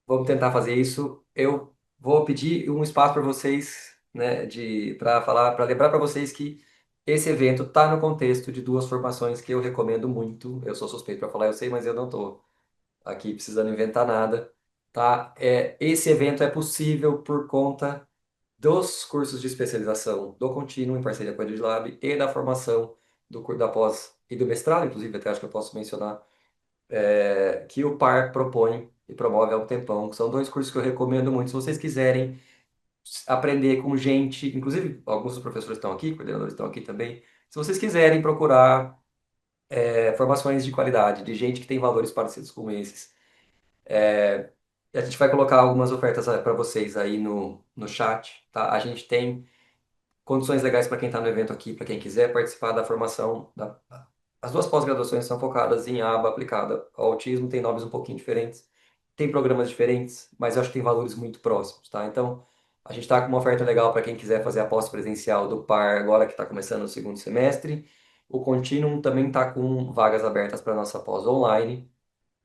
vamos tentar fazer isso. Eu vou pedir um espaço para vocês, né, para falar, para lembrar para vocês que esse evento está no contexto de duas formações que eu recomendo muito. Eu sou suspeito para falar, eu sei, mas eu não estou aqui precisando inventar nada, tá? Esse evento é possível por conta dos cursos de especialização do contínuo, em parceria com a EduLab, e da formação do curso da pós e do mestrado, inclusive, até acho que eu posso mencionar, que o PAR propõe e promove há um tempão. São dois cursos que eu recomendo muito. Se vocês quiserem aprender com gente, inclusive alguns dos professores estão aqui, coordenadores estão aqui também. Se vocês quiserem procurar formações de qualidade, de gente que tem valores parecidos com esses, a gente vai colocar algumas ofertas para vocês aí no chat, tá? A gente tem condições legais para quem está no evento aqui, para quem quiser participar da formação. As duas pós-graduações são focadas em aba aplicada ao autismo, tem nomes um pouquinho diferentes, tem programas diferentes, mas eu acho que tem valores muito próximos, tá? Então, a gente está com uma oferta legal para quem quiser fazer a pós presencial do PAR agora que está começando o segundo semestre. O Continuum também está com vagas abertas para nossa pós online.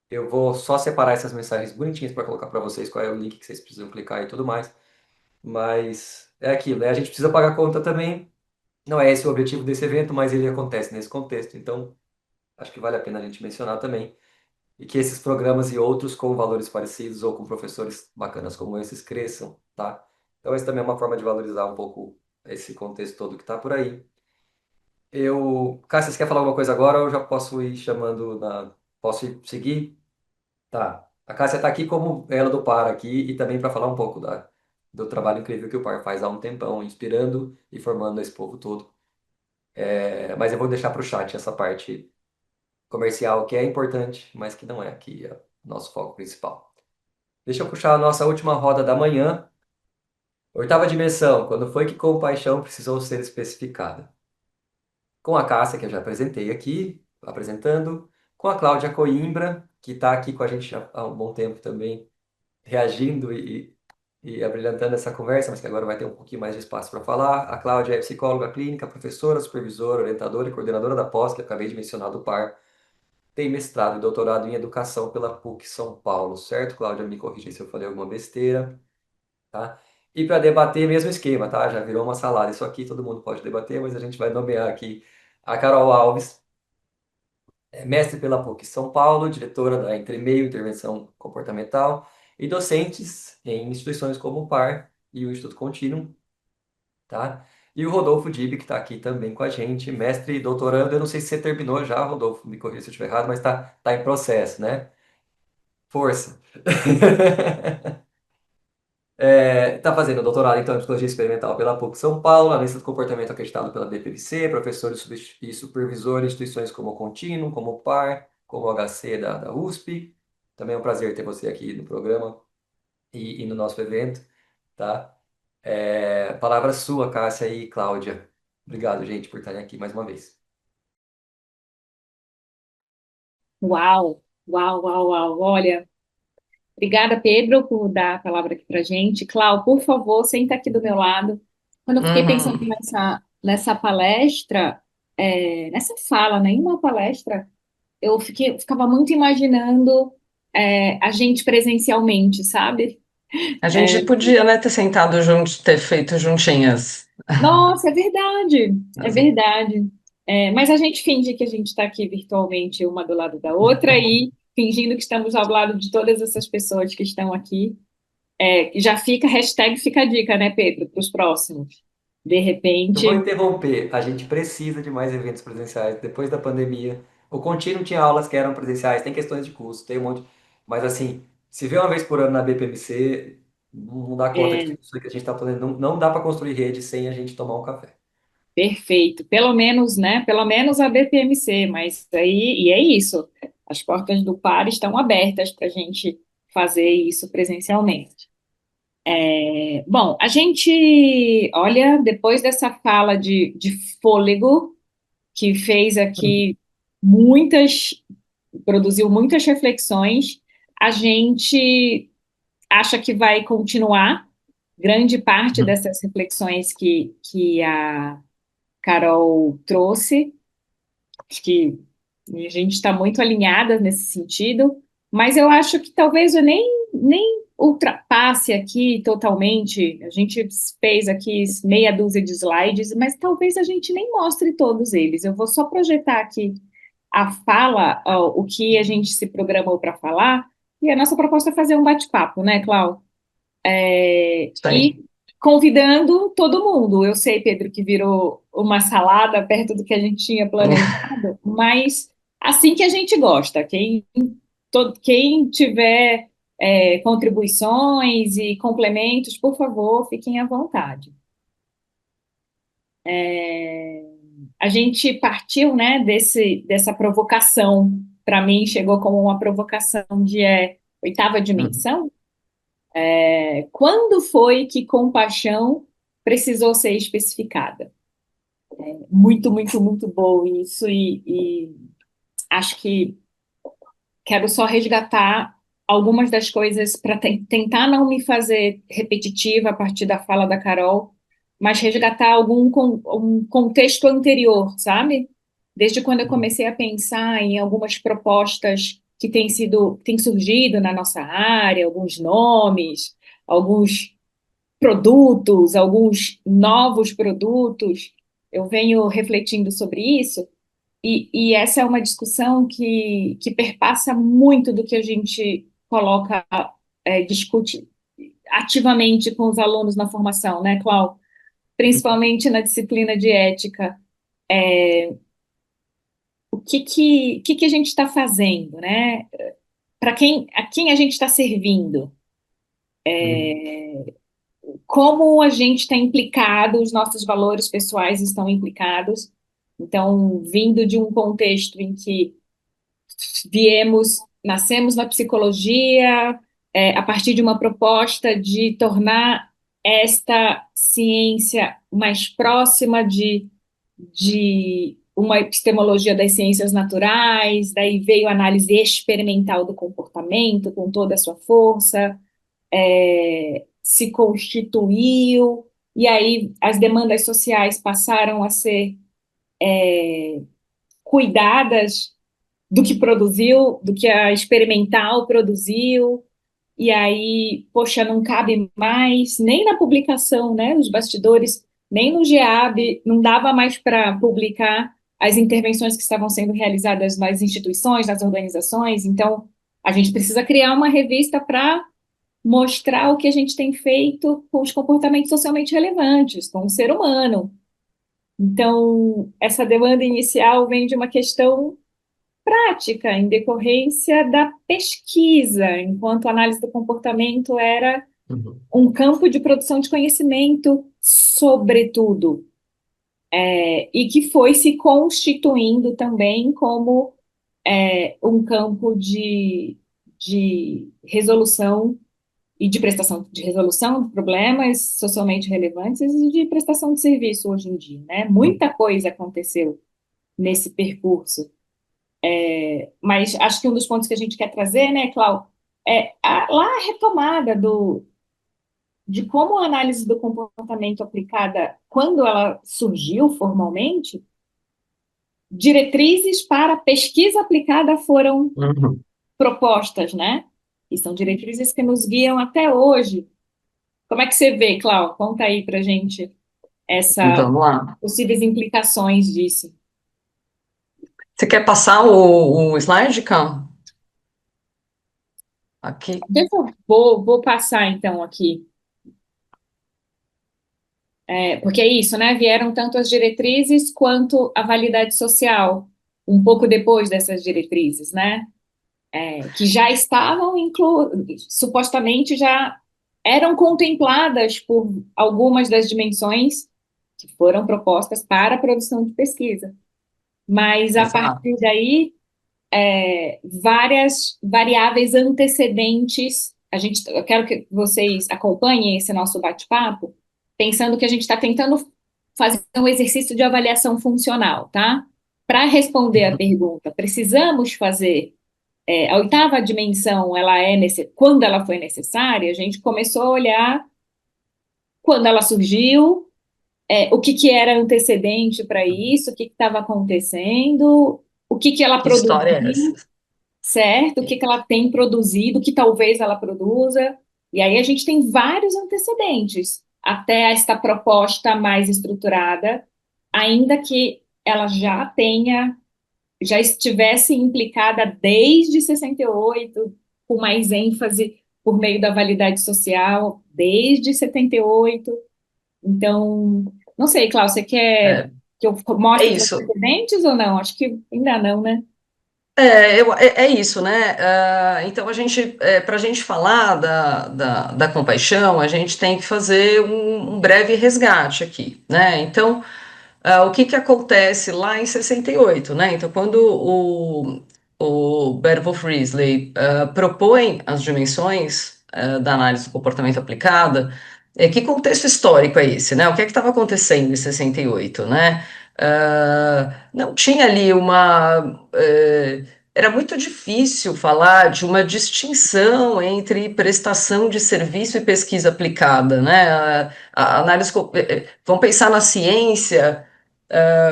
Eu vou só separar essas mensagens bonitinhas para colocar para vocês qual é o link que vocês precisam clicar e tudo mais. Mas é aquilo, né? A gente precisa pagar a conta também. Não é esse o objetivo desse evento, mas ele acontece nesse contexto. Então, acho que vale a pena a gente mencionar também. E que esses programas e outros com valores parecidos ou com professores bacanas como esses cresçam, tá? Então, essa também é uma forma de valorizar um pouco esse contexto todo que está por aí. Cássio, você quer falar alguma coisa agora ou eu já posso ir chamando Posso ir seguir? Tá. A Cássia está aqui como ela do Par aqui e também para falar um pouco do trabalho incrível que o Par faz há um tempão, inspirando e formando esse povo todo. Mas eu vou deixar para o chat essa parte comercial que é importante, mas que não é aqui o nosso foco principal. Deixa eu puxar a nossa última roda da manhã. Oitava dimensão, quando foi que compaixão precisou ser especificada? Com a Cássia, que eu já apresentei aqui, apresentando, com a Cláudia Coimbra, que está aqui com a gente há um bom tempo também, reagindo e abrilhantando essa conversa, mas que agora vai ter um pouquinho mais de espaço para falar. A Cláudia é psicóloga clínica, professora, supervisora, orientadora e coordenadora da pós, que eu acabei de mencionar do PAR. Tem mestrado e doutorado em educação pela PUC São Paulo, certo, Cláudia? Me corrija se eu falei alguma besteira, tá? E para debater, mesmo esquema, tá? Já virou uma salada. Isso aqui todo mundo pode debater, mas a gente vai nomear aqui a Carol Alves, mestre pela PUC São Paulo, diretora da Entre Meio Intervenção Comportamental e docentes em instituições como o PAR e o Instituto Contínuo, tá? E o Rodolfo Dib, que está aqui também com a gente, mestre e doutorando. Eu não sei se você terminou já, Rodolfo, me corrija se eu estiver errado, mas tá em processo, né? Força! Está fazendo doutorado então, em psicologia experimental pela PUC São Paulo, analista do comportamento acreditado pela BPMC, professor e supervisor em instituições como o Contínuo, como o PAR, como o HC da USP. Também é um prazer ter você aqui no programa e no nosso evento, tá? Palavra sua, Cássia e Cláudia. Obrigado, gente, por estarem aqui mais uma vez. Uau, uau, uau, uau. Olha, obrigada, Pedro, por dar a palavra aqui para gente. Clau, por favor, senta aqui do meu lado. Quando eu fiquei pensando Uhum. nessa palestra, nessa fala, né, em uma palestra, ficava muito imaginando a gente presencialmente, sabe? A gente podia, né, ter sentado juntos, ter feito juntinhas. Nossa, é verdade, é As- verdade. Mas a gente finge que a gente está aqui virtualmente, uma do lado da outra, e fingindo que estamos ao lado de todas essas pessoas que estão aqui. Já fica, hashtag fica a dica, né, Pedro, para os próximos. De Eu vou repente, interromper. A gente precisa de mais eventos presenciais depois da pandemia. O Contínuo tinha aulas que eram presenciais, tem questões de custo, tem um monte. Mas assim, se vê uma vez por ano na BPMC, não dá conta de é, tudo isso que a gente está fazendo. Não, não dá para construir rede sem a gente tomar um café. perfeito. Pelo menos, né? Pelo menos a BPMC, mas aí, e é isso. As portas do par estão abertas para a gente fazer isso presencialmente. Bom, a gente, olha, depois dessa fala de fôlego, que fez aqui muitas, produziu muitas reflexões, a gente acha que vai continuar grande parte Uhum. dessas reflexões que a Carol trouxe. Acho que a gente está muito alinhada nesse sentido, mas eu acho que talvez eu nem ultrapasse aqui totalmente. A gente fez aqui meia dúzia de slides, mas talvez a gente nem mostre todos eles. Eu vou só projetar aqui a fala, ó, o que a gente se programou para falar, e a nossa proposta é fazer um bate-papo, né, Clau? Isso aí. E convidando todo mundo. Eu sei, Pedro, que virou uma salada perto do que a gente tinha planejado, mas assim que a gente gosta. Quem tiver contribuições e complementos, por favor, fiquem à vontade. A gente partiu, né, dessa provocação. Para mim, chegou como uma provocação de oitava Uhum. dimensão. Quando foi que compaixão precisou ser especificada? Muito, muito, muito bom isso, e acho que quero só resgatar algumas das coisas para tentar não me fazer repetitiva a partir da fala da Carol, mas resgatar um contexto anterior, sabe? Desde quando eu comecei a pensar em algumas propostas que têm surgido na nossa área, alguns nomes, alguns produtos, alguns novos produtos, eu venho refletindo sobre isso, e essa é uma discussão que perpassa muito do que a gente coloca, discute ativamente com os alunos na formação, né, Clau? Principalmente na disciplina de ética. O que a gente está fazendo, né? A quem a gente está servindo? Uhum. Como a gente está implicado, os nossos valores pessoais estão implicados. Então, vindo de um contexto em que nascemos na psicologia, a partir de uma proposta de tornar esta ciência mais próxima de uma epistemologia das ciências naturais, daí veio a análise experimental do comportamento com toda a sua força, se constituiu, e aí as demandas sociais passaram a ser cuidadas do que produziu, do que a experimental produziu, e aí, poxa, não cabe mais, nem na publicação, né, nos bastidores, nem no GEAB, não dava mais para publicar as intervenções que estavam sendo realizadas nas instituições, nas organizações, então a gente precisa criar uma revista para mostrar o que a gente tem feito com os comportamentos socialmente relevantes, com o ser humano. Então, essa demanda inicial vem de uma questão prática, em decorrência da pesquisa, enquanto a análise do comportamento era Uhum. um campo de produção de conhecimento, sobretudo, e que foi se constituindo também como um campo de resolução e de prestação de resolução de problemas socialmente relevantes e de prestação de serviço hoje em dia, né? Muita coisa aconteceu nesse percurso. Mas acho que um dos pontos que a gente quer trazer, né, Clau, lá a retomada de como a análise do comportamento aplicada, quando ela surgiu formalmente, diretrizes para pesquisa aplicada foram Uhum. propostas, né? E são diretrizes que nos guiam até hoje. Como é que você vê, Clau? Conta aí para gente essas Vamos lá. possíveis implicações disso. Você quer passar o slide, Cal? Aqui. Vou passar então aqui. Porque é isso, né? Vieram tanto as diretrizes quanto a validade social, um pouco depois dessas diretrizes, né? Que já estavam supostamente já eram contempladas por algumas das dimensões que foram propostas para a produção de pesquisa. Mas a Exato. partir daí, várias variáveis antecedentes. Eu quero que vocês acompanhem esse nosso bate-papo, pensando que a gente está tentando fazer um exercício de avaliação funcional, tá? Para responder a pergunta, precisamos fazer a oitava dimensão, quando ela foi necessária, a gente começou a olhar quando ela surgiu, o que era antecedente para isso, o que estava acontecendo, o que ela Que história é produziu, essa? certo? O que ela tem produzido, o que talvez ela produza. E aí a gente tem vários antecedentes até esta proposta mais estruturada, ainda que ela já estivesse implicada desde 68, com mais ênfase por meio da validade social, desde 78. Então, não sei, Cláudio, você quer É, que eu é mostre os isso. antecedentes ou não? Acho que ainda não, né? É isso, né? Então, para a gente falar da compaixão, a gente tem que fazer um breve resgate aqui, né? Então, o que que acontece lá em 68, né? Então, quando o Berwolf Risley propõe as dimensões da análise do comportamento aplicada, que contexto histórico é esse, né? O que é que estava acontecendo em 68, né? Não tinha ali era muito difícil falar de uma distinção entre prestação de serviço e pesquisa aplicada, né? A análise, vamos pensar na ciência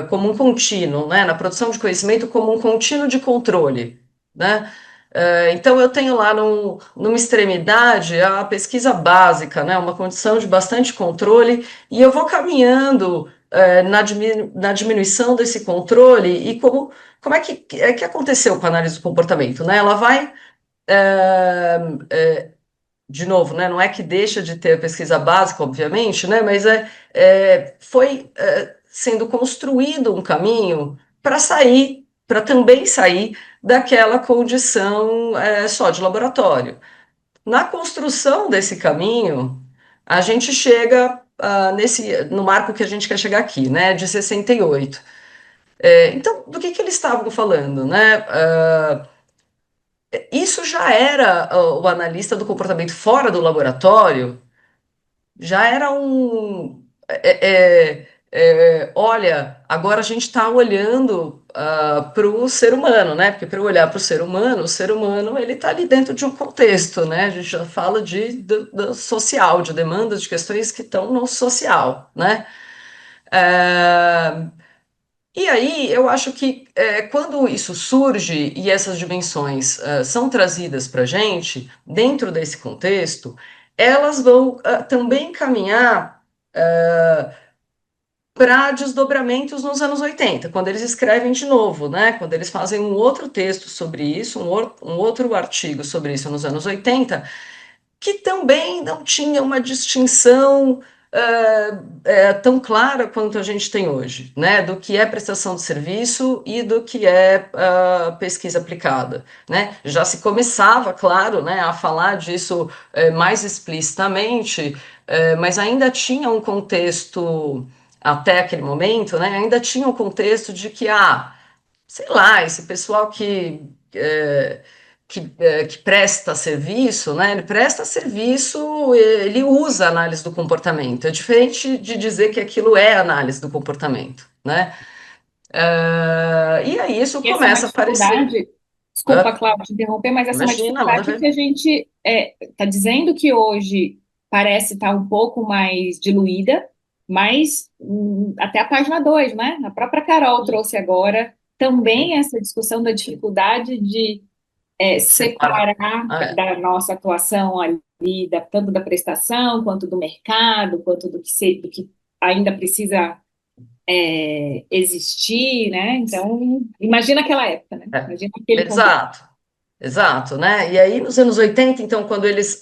como um contínuo, né? Na produção de conhecimento como um contínuo de controle, né? Então eu tenho lá numa extremidade a pesquisa básica, né? Uma condição de bastante controle, e eu vou caminhando na diminuição desse controle e como que aconteceu com a análise do comportamento, né? Ela vai é, de novo, né, não é que deixa de ter a pesquisa básica, obviamente, né, mas foi sendo construído um caminho para também sair daquela condição só de laboratório. Na construção desse caminho, a gente chega no marco que a gente quer chegar aqui, né, de 68. Então, do que eles estavam falando, né? Isso já era o analista do comportamento fora do laboratório, já era olha, agora a gente está olhando para o ser humano, né? Porque para olhar para o ser humano ele está ali dentro de um contexto, né? A gente já fala do social, de demandas, de questões que estão no social, né? É, e aí eu acho que quando isso surge e essas dimensões são trazidas para a gente, dentro desse contexto, elas vão também caminhar para desdobramentos nos anos 80, quando eles escrevem de novo, né? Quando eles fazem um outro texto sobre isso, um outro artigo sobre isso nos anos 80, que também não tinha uma distinção tão clara quanto a gente tem hoje, né, do que é prestação de serviço e do que é pesquisa aplicada, né? Já se começava, claro, né, a falar disso mais explicitamente, mas ainda tinha um contexto até aquele momento, né, ainda tinha um contexto de que sei lá, esse pessoal que presta serviço, né? Ele presta serviço, ele usa análise do comportamento. É diferente de dizer que aquilo é análise do comportamento, né? E aí isso E essa é uma começa a aparecer. dificuldade, desculpa, Ah, Cláudio, te interromper, mas essa é uma imagina, manda dificuldade que ver. a gente está dizendo que hoje parece estar um pouco mais diluída, mas até a página 2, né? A própria Carol trouxe agora também essa discussão da dificuldade de Separa. separar É, da nossa atuação ali, tanto da prestação, quanto do mercado, quanto do que ainda precisa existir, né? Então, imagina aquela época, né? é. Imagina aquele contexto. Exato. Exato, né? E aí, nos anos 80, então, quando eles,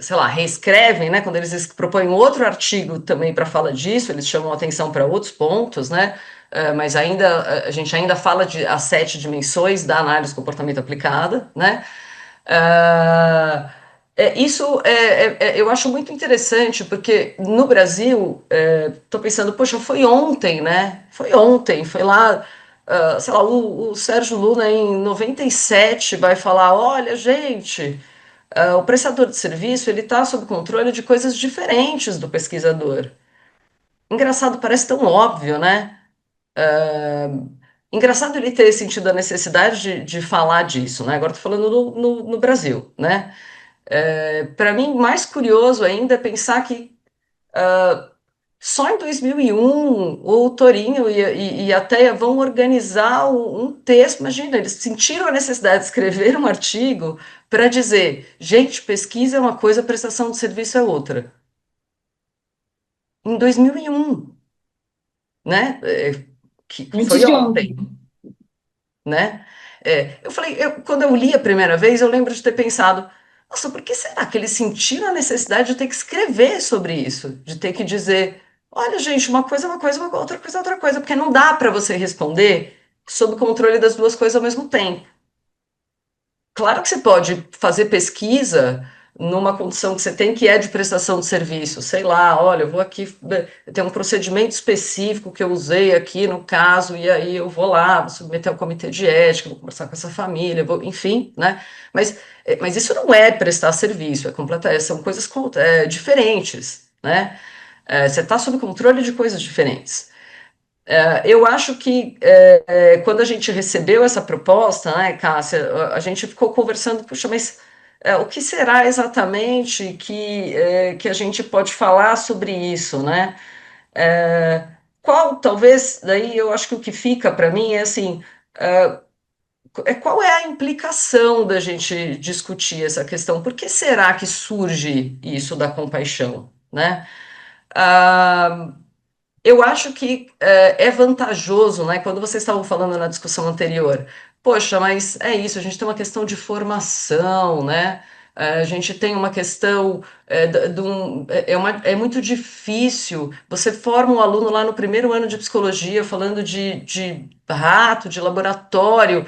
sei lá, reescrevem, né? Quando eles propõem outro artigo também para falar disso, eles chamam atenção para outros pontos, né? Mas ainda, a gente ainda fala de as 7 dimensões da análise do comportamento aplicada, né? Ah, isso eu acho muito interessante, porque no Brasil, estou pensando, poxa, foi ontem, né? Foi ontem, foi lá, sei lá, o Sérgio Luna em 97 vai falar, olha, gente, o prestador de serviço ele está sob controle de coisas diferentes do pesquisador. Engraçado, parece tão óbvio, né? Engraçado ele ter sentido a necessidade de falar disso, né? Agora estou falando no Brasil, né? Para mim, mais curioso ainda é pensar que Só em 2001, o Torinho e a Teia vão organizar um texto. Imagina, eles sentiram a necessidade de escrever um artigo para dizer: gente, pesquisa é uma coisa, prestação de serviço é outra. Em 2001, né? Que Antes foi de ontem. ontem, né? Eu falei, quando eu li a primeira vez, eu lembro de ter pensado, nossa, por que será que eles sentiram a necessidade de ter que escrever sobre isso? De ter que dizer, olha, gente, uma coisa é uma coisa, outra coisa é outra coisa, porque não dá para você responder sob o controle das duas coisas ao mesmo tempo. Claro que você pode fazer pesquisa numa condição que você tem que é de prestação de serviço, sei lá, olha, eu vou aqui, tem um procedimento específico que eu usei aqui no caso, e aí eu vou lá, vou submeter ao comitê de ética, vou conversar com essa família, enfim, né? Mas isso não é prestar serviço, são coisas diferentes, né? Você está sob controle de coisas diferentes. Eu acho que quando a gente recebeu essa proposta, né, Cássia, a gente ficou conversando, puxa, mas o que será exatamente que a gente pode falar sobre isso, né? É, talvez, daí eu acho que o que fica para mim é assim, qual é a implicação da gente discutir essa questão? Por que será que surge isso da compaixão, né? Ah, eu acho que é vantajoso, né? Quando vocês estavam falando na discussão anterior, poxa, mas é isso, a gente tem uma questão de formação, né? A gente tem uma questão é muito difícil. Você forma um aluno lá no primeiro ano de psicologia falando de rato, de laboratório,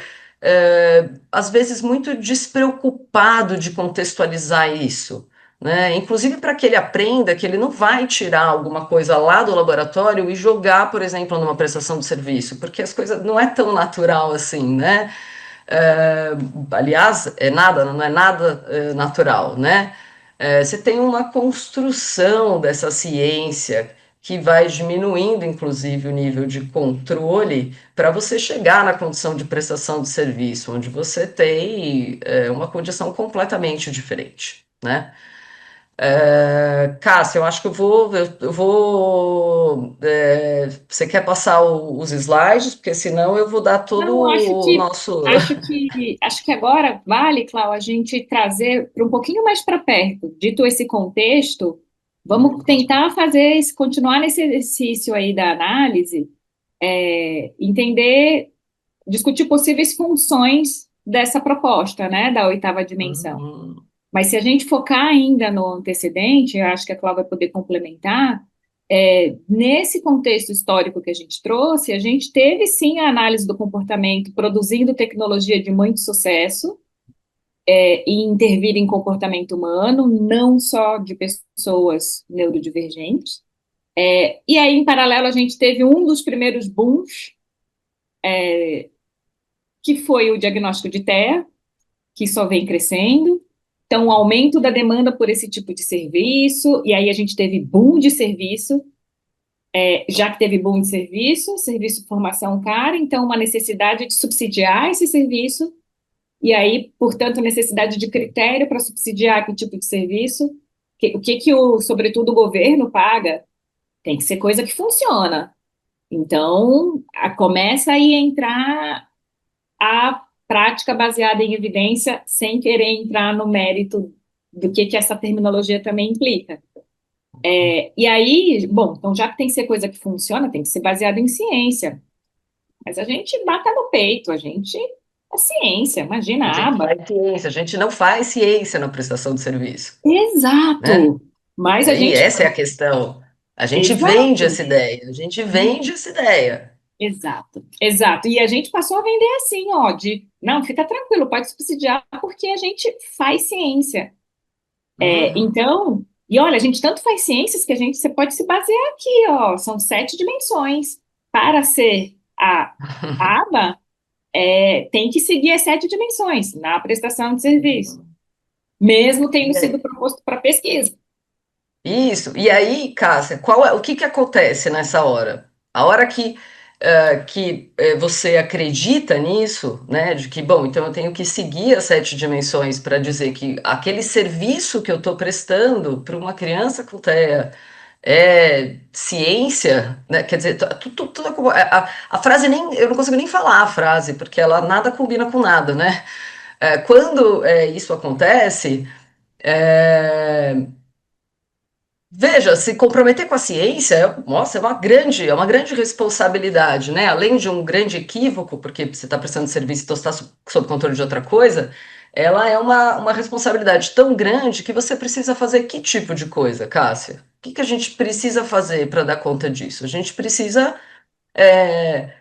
às vezes muito despreocupado de contextualizar isso, né? Inclusive para que ele aprenda que ele não vai tirar alguma coisa lá do laboratório e jogar, por exemplo, numa prestação de serviço, porque as coisas não é tão natural assim, né? É, aliás, não é nada natural, né? Você tem uma construção dessa ciência que vai diminuindo, inclusive, o nível de controle para você chegar na condição de prestação de serviço, onde você tem uma condição completamente diferente, né? Cássia, eu acho que você quer passar os slides, porque senão eu vou dar todo Não, o nosso. acho que agora vale, Cláudia, a gente trazer para um pouquinho mais para perto. Dito esse contexto, vamos tentar continuar nesse exercício aí da análise, entender, discutir possíveis funções dessa proposta, né, da oitava dimensão. Uhum. Mas se a gente focar ainda no antecedente, eu acho que a Cláudia vai poder complementar, nesse contexto histórico que a gente trouxe, a gente teve sim a análise do comportamento produzindo tecnologia de muito sucesso, e intervir em comportamento humano, não só de pessoas neurodivergentes. E aí, em paralelo, a gente teve um dos primeiros booms, que foi o diagnóstico de TEA, que só vem crescendo. Então, o aumento da demanda por esse tipo de serviço, e aí a gente teve boom de serviço, já que teve boom de serviço de formação cara, então uma necessidade de subsidiar esse serviço, e aí, portanto, necessidade de critério para subsidiar que tipo de serviço, sobretudo, o governo paga, tem que ser coisa que funciona. Então, começa aí a entrar a prática baseada em evidência, sem querer entrar no mérito do que essa terminologia também implica. E aí, bom, então já que tem que ser coisa que funciona, tem que ser baseado em ciência. Mas a gente bata no peito, a gente é ciência, imagina A a gente aba. faz ciência, a gente não faz ciência na prestação de serviço, né? Exato! Mas a E gente. essa é a questão. A gente vende Exato! essa ideia, a gente vende essa ideia. Exato, exato. E a gente passou a vender assim, ó, não, fica tranquilo, pode subsidiar, porque a gente faz ciência. Uhum. Então, e olha, a gente tanto faz ciências que você pode se basear aqui, ó, são 7 dimensões. Para ser a aba, tem que seguir as 7 dimensões na prestação de serviço, mesmo tendo E sido aí? proposto para pesquisa. Isso. E aí, Cássia, o que que acontece nessa hora? A hora que você acredita nisso, né? De que, bom, então eu tenho que seguir as 7 dimensões para dizer que aquele serviço que eu estou prestando para uma criança com TEA é ciência, né? Quer dizer, tudo a frase nem, eu não consigo nem falar a frase, porque ela nada combina com nada, né? Quando isso acontece, é, veja, se comprometer com a ciência, nossa, é uma grande responsabilidade, né? Além de um grande equívoco, porque você está prestando serviço e então está sob controle de outra coisa, ela é uma responsabilidade tão grande que você precisa fazer que tipo de coisa, Cássia? O que que a gente precisa fazer para dar conta disso? A gente precisa é,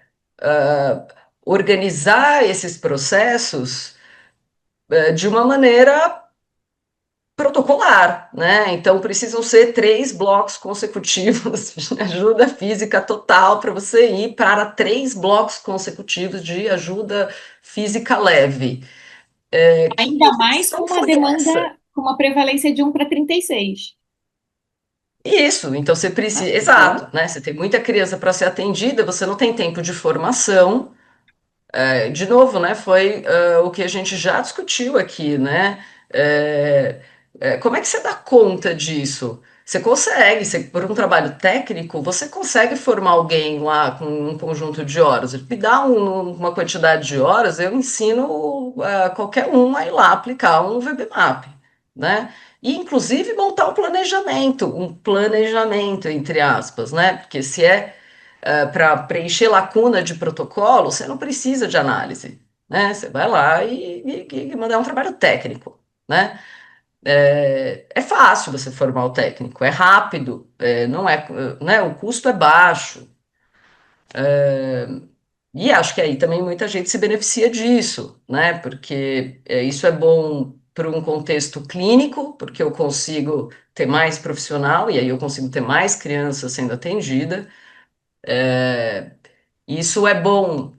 ah, organizar esses processos de uma maneira protocolar, né? Então precisam ser 3 blocos consecutivos de ajuda física total para você ir para 3 blocos consecutivos de ajuda física leve. Que Ainda mais com invenção uma foi essa? demanda, com uma prevalência de 1 para 36. Isso, então você precisa, Né? exato, Então, né? Você tem muita criança para ser atendida, você não tem tempo de formação. De novo, né, foi o que a gente já discutiu aqui, né? É, como é que você dá conta disso? Você consegue, por um trabalho técnico, você consegue formar alguém lá com um conjunto de horas. Me dá uma quantidade de horas, eu ensino qualquer um a ir lá aplicar um VBMAP, né? E inclusive montar um planejamento, entre aspas, né? Porque se é para preencher lacuna de protocolo, você não precisa de análise, né? Você vai lá e mandar um trabalho técnico, né? É fácil você formar o técnico, é rápido, não é, né? O custo é baixo. E acho que aí também muita gente se beneficia disso, né? Porque isso é bom para um contexto clínico, porque eu consigo ter mais profissional e aí eu consigo ter mais crianças sendo atendida. Isso é bom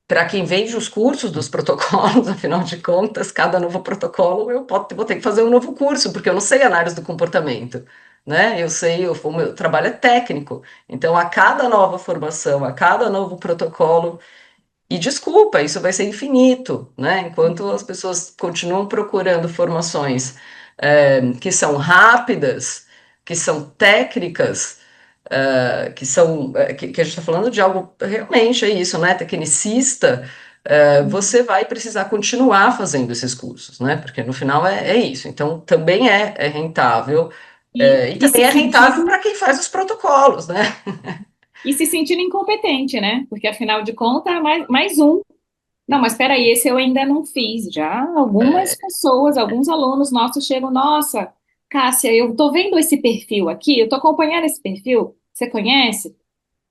para quem vende os cursos dos protocolos, afinal de contas, cada novo protocolo vou ter que fazer um novo curso, porque eu não sei análise do comportamento, né? O meu trabalho é técnico. Então, a cada nova formação, a cada novo protocolo, e desculpa, isso vai ser infinito, né? Enquanto as pessoas continuam procurando formações que são rápidas, que são técnicas, que a gente está falando de algo realmente é isso, né? Tecnicista, você vai precisar continuar fazendo esses cursos, né? Porque no final é isso. Então também é rentável, e e se também é rentável sentindo, para quem faz os protocolos, né? e se sentindo incompetente, né? Porque afinal de contas, mais um. Não, mas espera aí, esse eu ainda não fiz. Já algumas pessoas, alguns alunos nossos chegam, nossa, Cássia, eu tô vendo esse perfil aqui, eu tô acompanhando esse perfil. Você conhece?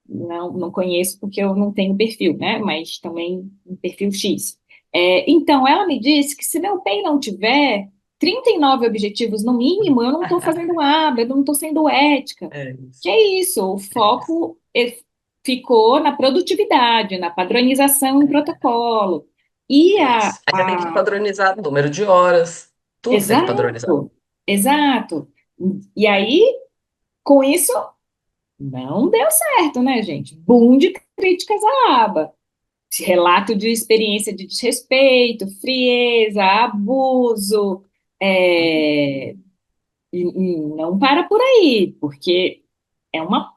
Não, não conheço porque eu não tenho perfil, né? Mas também um perfil X. Então, ela me disse que se meu PEI não tiver 39 objetivos no mínimo, eu não estou fazendo aba, eu não estou sendo ética. É isso. Que é isso? O foco ficou na produtividade, na padronização em protocolo. E É isso. Ainda tem que padronizar o número de horas, tudo tem que padronizar. exato, exato. E aí, com isso, não deu certo, né, gente? Boom de críticas à aba. Relato de experiência de desrespeito, frieza, abuso, é, e não para por aí, porque é uma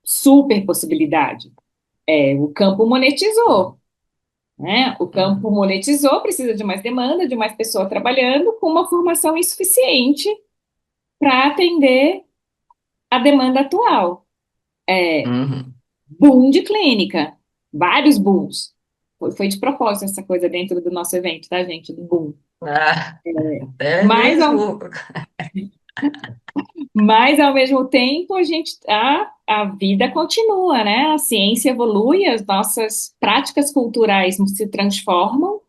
super possibilidade. O campo monetizou, né? O campo monetizou, precisa de mais demanda, de mais pessoa trabalhando, com uma formação insuficiente para atender a demanda atual. Uhum. Boom de clínica, vários booms. Foi de propósito essa coisa dentro do nosso evento, tá, gente? Do boom. Ah, é Mas ao, mesmo. mas, ao mesmo tempo, a vida continua, né? A ciência evolui, as nossas práticas culturais se transformam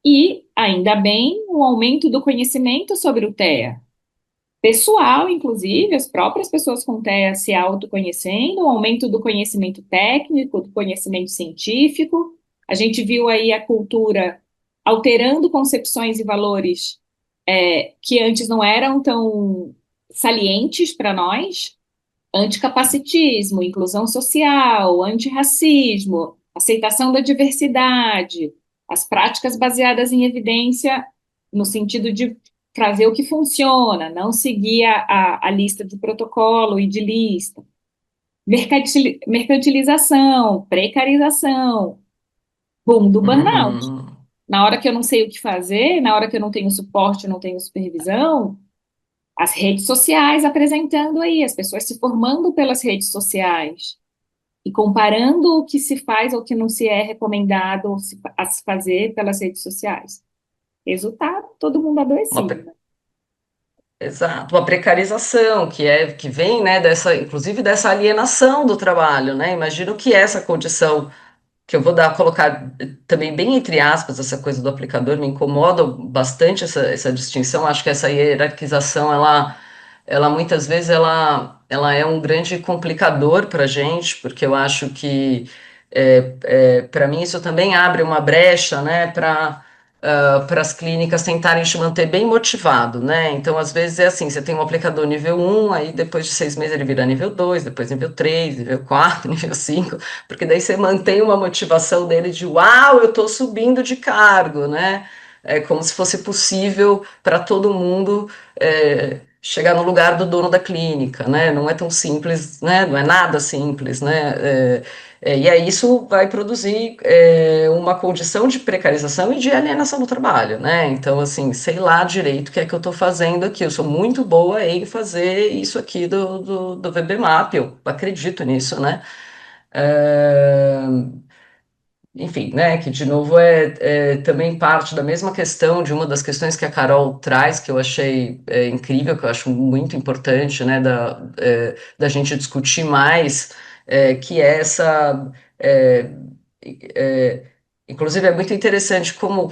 e, ainda bem, o aumento do conhecimento sobre o TEA. Pessoal, inclusive, as próprias pessoas com TEA se autoconhecendo, o aumento do conhecimento técnico, do conhecimento científico. A gente viu aí a cultura alterando concepções e valores que antes não eram tão salientes para nós, anticapacitismo, inclusão social, antirracismo, aceitação da diversidade, as práticas baseadas em evidência, no sentido de fazer o que funciona, não seguir a lista de protocolo e de lista. Mercantilização, precarização, boom do burnout. Uhum. Na hora que eu não sei o que fazer, na hora que eu não tenho suporte, não tenho supervisão, as redes sociais apresentando aí, as pessoas se formando pelas redes sociais e comparando o que se faz ou o que não se é recomendado a se fazer pelas redes sociais. Resultado, todo mundo Uma adoecido, né? Exato, uma precarização que vem, né, dessa, inclusive dessa alienação do trabalho, né? Imagino que essa condição que eu vou colocar também bem entre aspas essa coisa do aplicador me incomoda bastante essa distinção. Acho que essa hierarquização ela muitas vezes ela é um grande complicador para a gente, porque eu acho que para mim isso também abre uma brecha, né, para as clínicas tentarem te manter bem motivado, né? Então, às vezes é assim, você tem um aplicador nível um, aí depois de 6 meses ele vira nível 2, depois nível 3, nível 4, nível 5, porque daí você mantém uma motivação dele de uau, eu estou subindo de cargo, né? É como se fosse possível para todo mundo chegar no lugar do dono da clínica, né? Não é tão simples, né? Não é nada simples, né? E aí isso vai produzir uma condição de precarização e de alienação do trabalho, né? Então, assim, sei lá direito o que é que eu estou fazendo aqui. Eu sou muito boa em fazer isso aqui do VBMAP, eu acredito nisso, né? É, enfim, né, que de novo é também parte da mesma questão, de uma das questões que a Carol traz, que eu achei incrível, que eu acho muito importante, né, da gente discutir mais, que é essa. é, é, Inclusive, é muito interessante como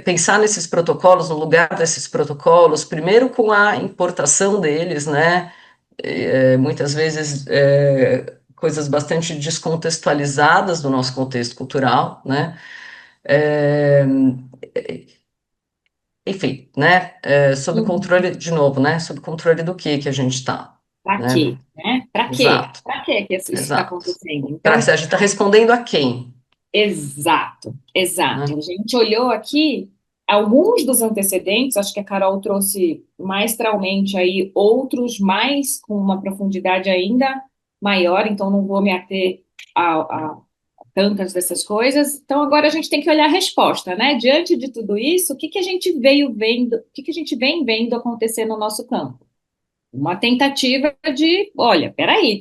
pensar nesses protocolos, no lugar desses protocolos, primeiro com a importação deles, né? Muitas vezes coisas bastante descontextualizadas do nosso contexto cultural, né? É, enfim, né? Sob Uhum. controle, de novo, né? Sob controle do que a gente está, Para né? quê, né? Para quê? Exato, Para quê que isso está exato. acontecendo? A Então, gente está respondendo a quem, exato, exato. né? A gente olhou aqui alguns dos antecedentes, acho que a Carol trouxe maestralmente aí outros mais com uma profundidade ainda maior, então não vou me ater a tantas dessas coisas. Então agora a gente tem que olhar a resposta, né? Diante de tudo isso, o que que a gente veio vendo, o que que a gente vem vendo acontecer no nosso campo? Uma tentativa de, olha, peraí,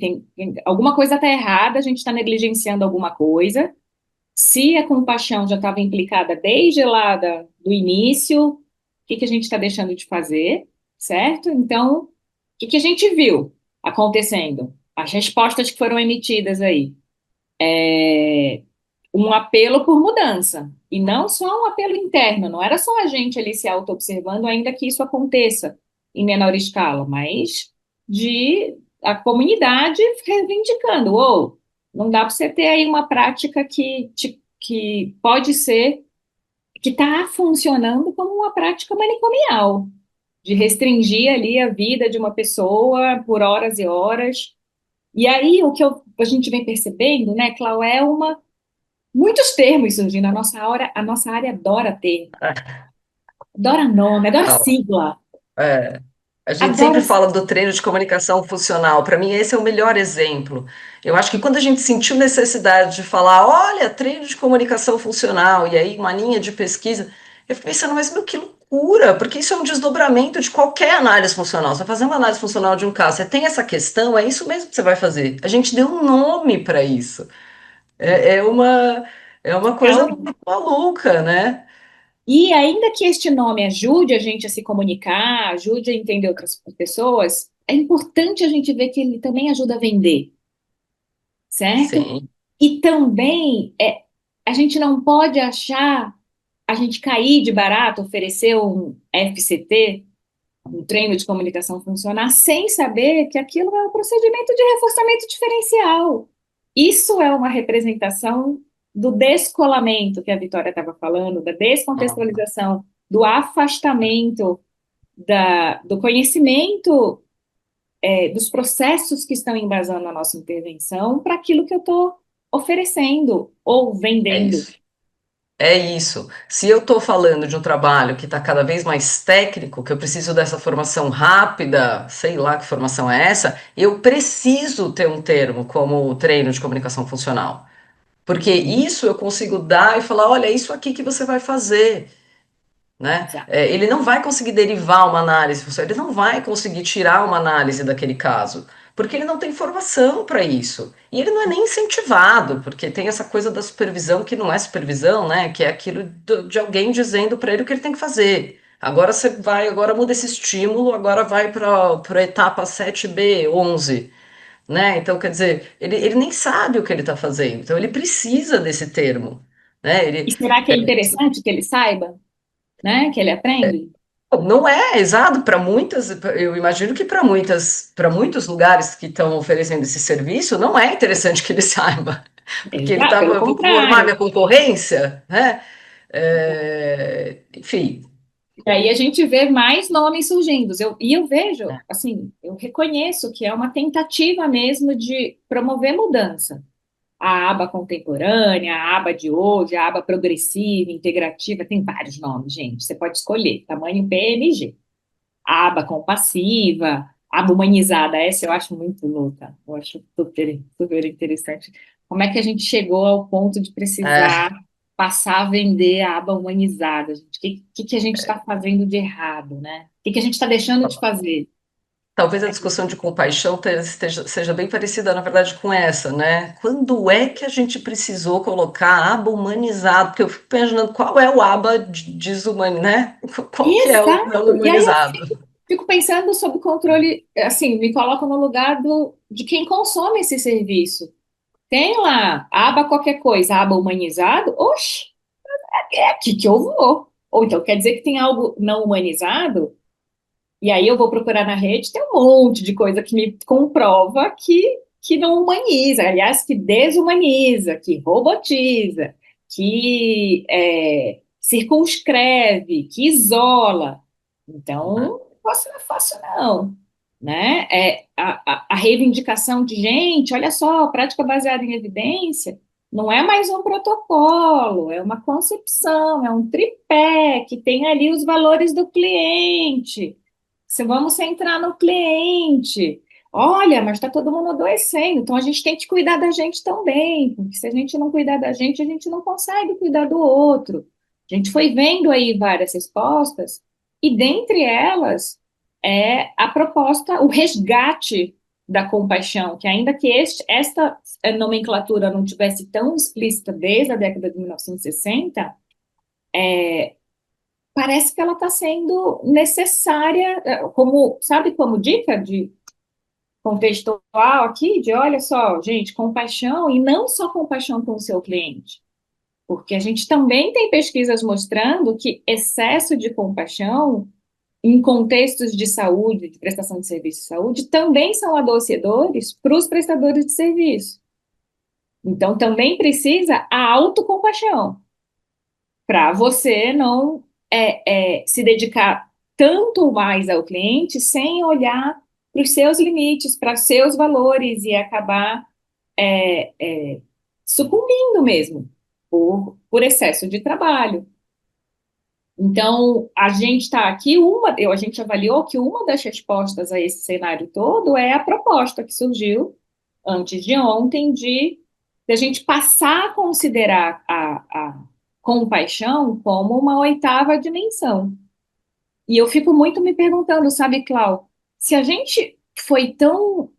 alguma coisa está errada, a gente está negligenciando alguma coisa. Se a compaixão já estava implicada desde lá do início, o que que a gente está deixando de fazer, certo? Então, o que que a gente viu acontecendo? As respostas que foram emitidas aí. Um apelo por mudança. E não só um apelo interno, não era só a gente ali se auto-observando, ainda que isso aconteça em menor escala, mas de a comunidade reivindicando, ou não dá para você ter aí uma prática que pode ser, que está funcionando como uma prática manicomial, de restringir ali a vida de uma pessoa por horas e horas. E aí o que a gente vem percebendo, né, Clau, é muitos termos surgindo. A nossa área adora termo, adora nome, adora Ah, sigla, é, a gente sempre adora. fala do treino de comunicação funcional. Para mim, esse é o melhor exemplo. Eu acho que quando a gente sentiu necessidade de falar, olha, treino de comunicação funcional, e aí uma linha de pesquisa, eu fiquei pensando, mas meu, que loucura, porque isso é um desdobramento de qualquer análise funcional. Você vai fazer uma análise funcional de um caso, você tem essa questão, é isso mesmo que você vai fazer. A gente deu um nome para isso. É, é uma, é uma coisa muito maluca, né? E ainda que este nome ajude a gente a se comunicar, ajude a entender outras pessoas, é importante a gente ver que ele também ajuda a vender, certo? Sim. E também a gente não pode achar, a gente cair de barato, oferecer um FCT, um treino de comunicação funcionar, sem saber que aquilo é um procedimento de reforçamento diferencial. Isso é uma representação do descolamento que a Vitória estava falando, da descontextualização, do afastamento do conhecimento, dos processos que estão embasando a nossa intervenção para aquilo que eu estou oferecendo ou É vendendo. isso. É isso. Se eu estou falando de um trabalho que está cada vez mais técnico, que eu preciso dessa formação rápida, sei lá que formação é essa, eu preciso ter um termo como treino de comunicação funcional. Porque Uhum, isso eu consigo dar e falar, olha, é isso aqui que você vai fazer, né? exato. É, ele não vai conseguir derivar uma análise, ele não vai conseguir tirar uma análise daquele caso, porque ele não tem formação para isso. E ele não é nem incentivado, porque tem essa coisa da supervisão que não é supervisão, né? Que é aquilo de alguém dizendo para ele o que ele tem que fazer. Agora você vai, agora muda esse estímulo, agora vai para a etapa 7B, 11, né? Então, quer dizer, ele nem sabe o que ele está fazendo, então ele precisa desse termo, né? E será que é interessante que ele saiba, né? Que ele aprende? Não é exato para muitas, eu imagino que para muitos lugares que estão oferecendo esse serviço, não é interessante que ele saiba, porque ele Exato, tá, pelo vou formar minha contrário. concorrência, né? Enfim, E aí a gente vê mais nomes surgindo. E eu vejo, assim, eu reconheço que é uma tentativa mesmo de promover mudança. A aba contemporânea, a aba de hoje, a aba progressiva, integrativa, tem vários nomes, gente. Você pode escolher, tamanho PNG. A aba compassiva, a aba humanizada, essa eu acho muito louca. Eu acho super, super interessante. Como é que a gente chegou ao ponto de é, precisar passar a vender a aba humanizada, gente? O que a gente está fazendo de errado, né? O que a gente está deixando de fazer? talvez a discussão de compaixão seja bem parecida, na verdade, com essa, né? Quando é que a gente precisou colocar aba humanizado? Porque eu fico imaginando qual é o aba desumanizado, né? Qual que é o não Exato. E aí eu humanizado? fico pensando sobre o controle, assim, me coloco no lugar de quem consome esse serviço. Tem lá, aba qualquer coisa, aba humanizado, oxe, é aqui que eu vou. Ou então quer dizer que tem algo não humanizado, e aí eu vou procurar na rede, tem um monte de coisa que me comprova que não humaniza, aliás, que desumaniza, que robotiza, que circunscreve, que isola. Então, não é fácil, não. Né? A reivindicação de gente, olha só, prática baseada em evidência, não é mais um protocolo, é uma concepção, é um tripé que tem ali os valores do cliente. Se vamos centrar no cliente. Olha, mas está todo mundo adoecendo, então a gente tem que cuidar da gente também, porque se a gente não cuidar da gente, a gente não consegue cuidar do outro. A gente foi vendo aí várias respostas, e dentre elas é a proposta, o resgate da compaixão, que ainda que esta nomenclatura não tivesse tão explícita desde a década de 1960, parece que ela está sendo necessária, como, sabe, como dica de contextual aqui, de olha só, gente, compaixão, e não só compaixão com o seu cliente, porque a gente também tem pesquisas mostrando que excesso de compaixão em contextos de saúde, de prestação de serviço de saúde, também são adoecedores para os prestadores de serviço. Então, também precisa a autocompaixão, para você não se dedicar tanto mais ao cliente sem olhar para os seus limites, para os seus valores e acabar sucumbindo mesmo por excesso de trabalho. Então, a gente está aqui, a gente avaliou que uma das respostas a esse cenário todo é a proposta que surgiu antes de ontem de a gente passar a considerar a compaixão como uma oitava dimensão. E eu fico muito me perguntando, sabe, Clau, se a gente foi tão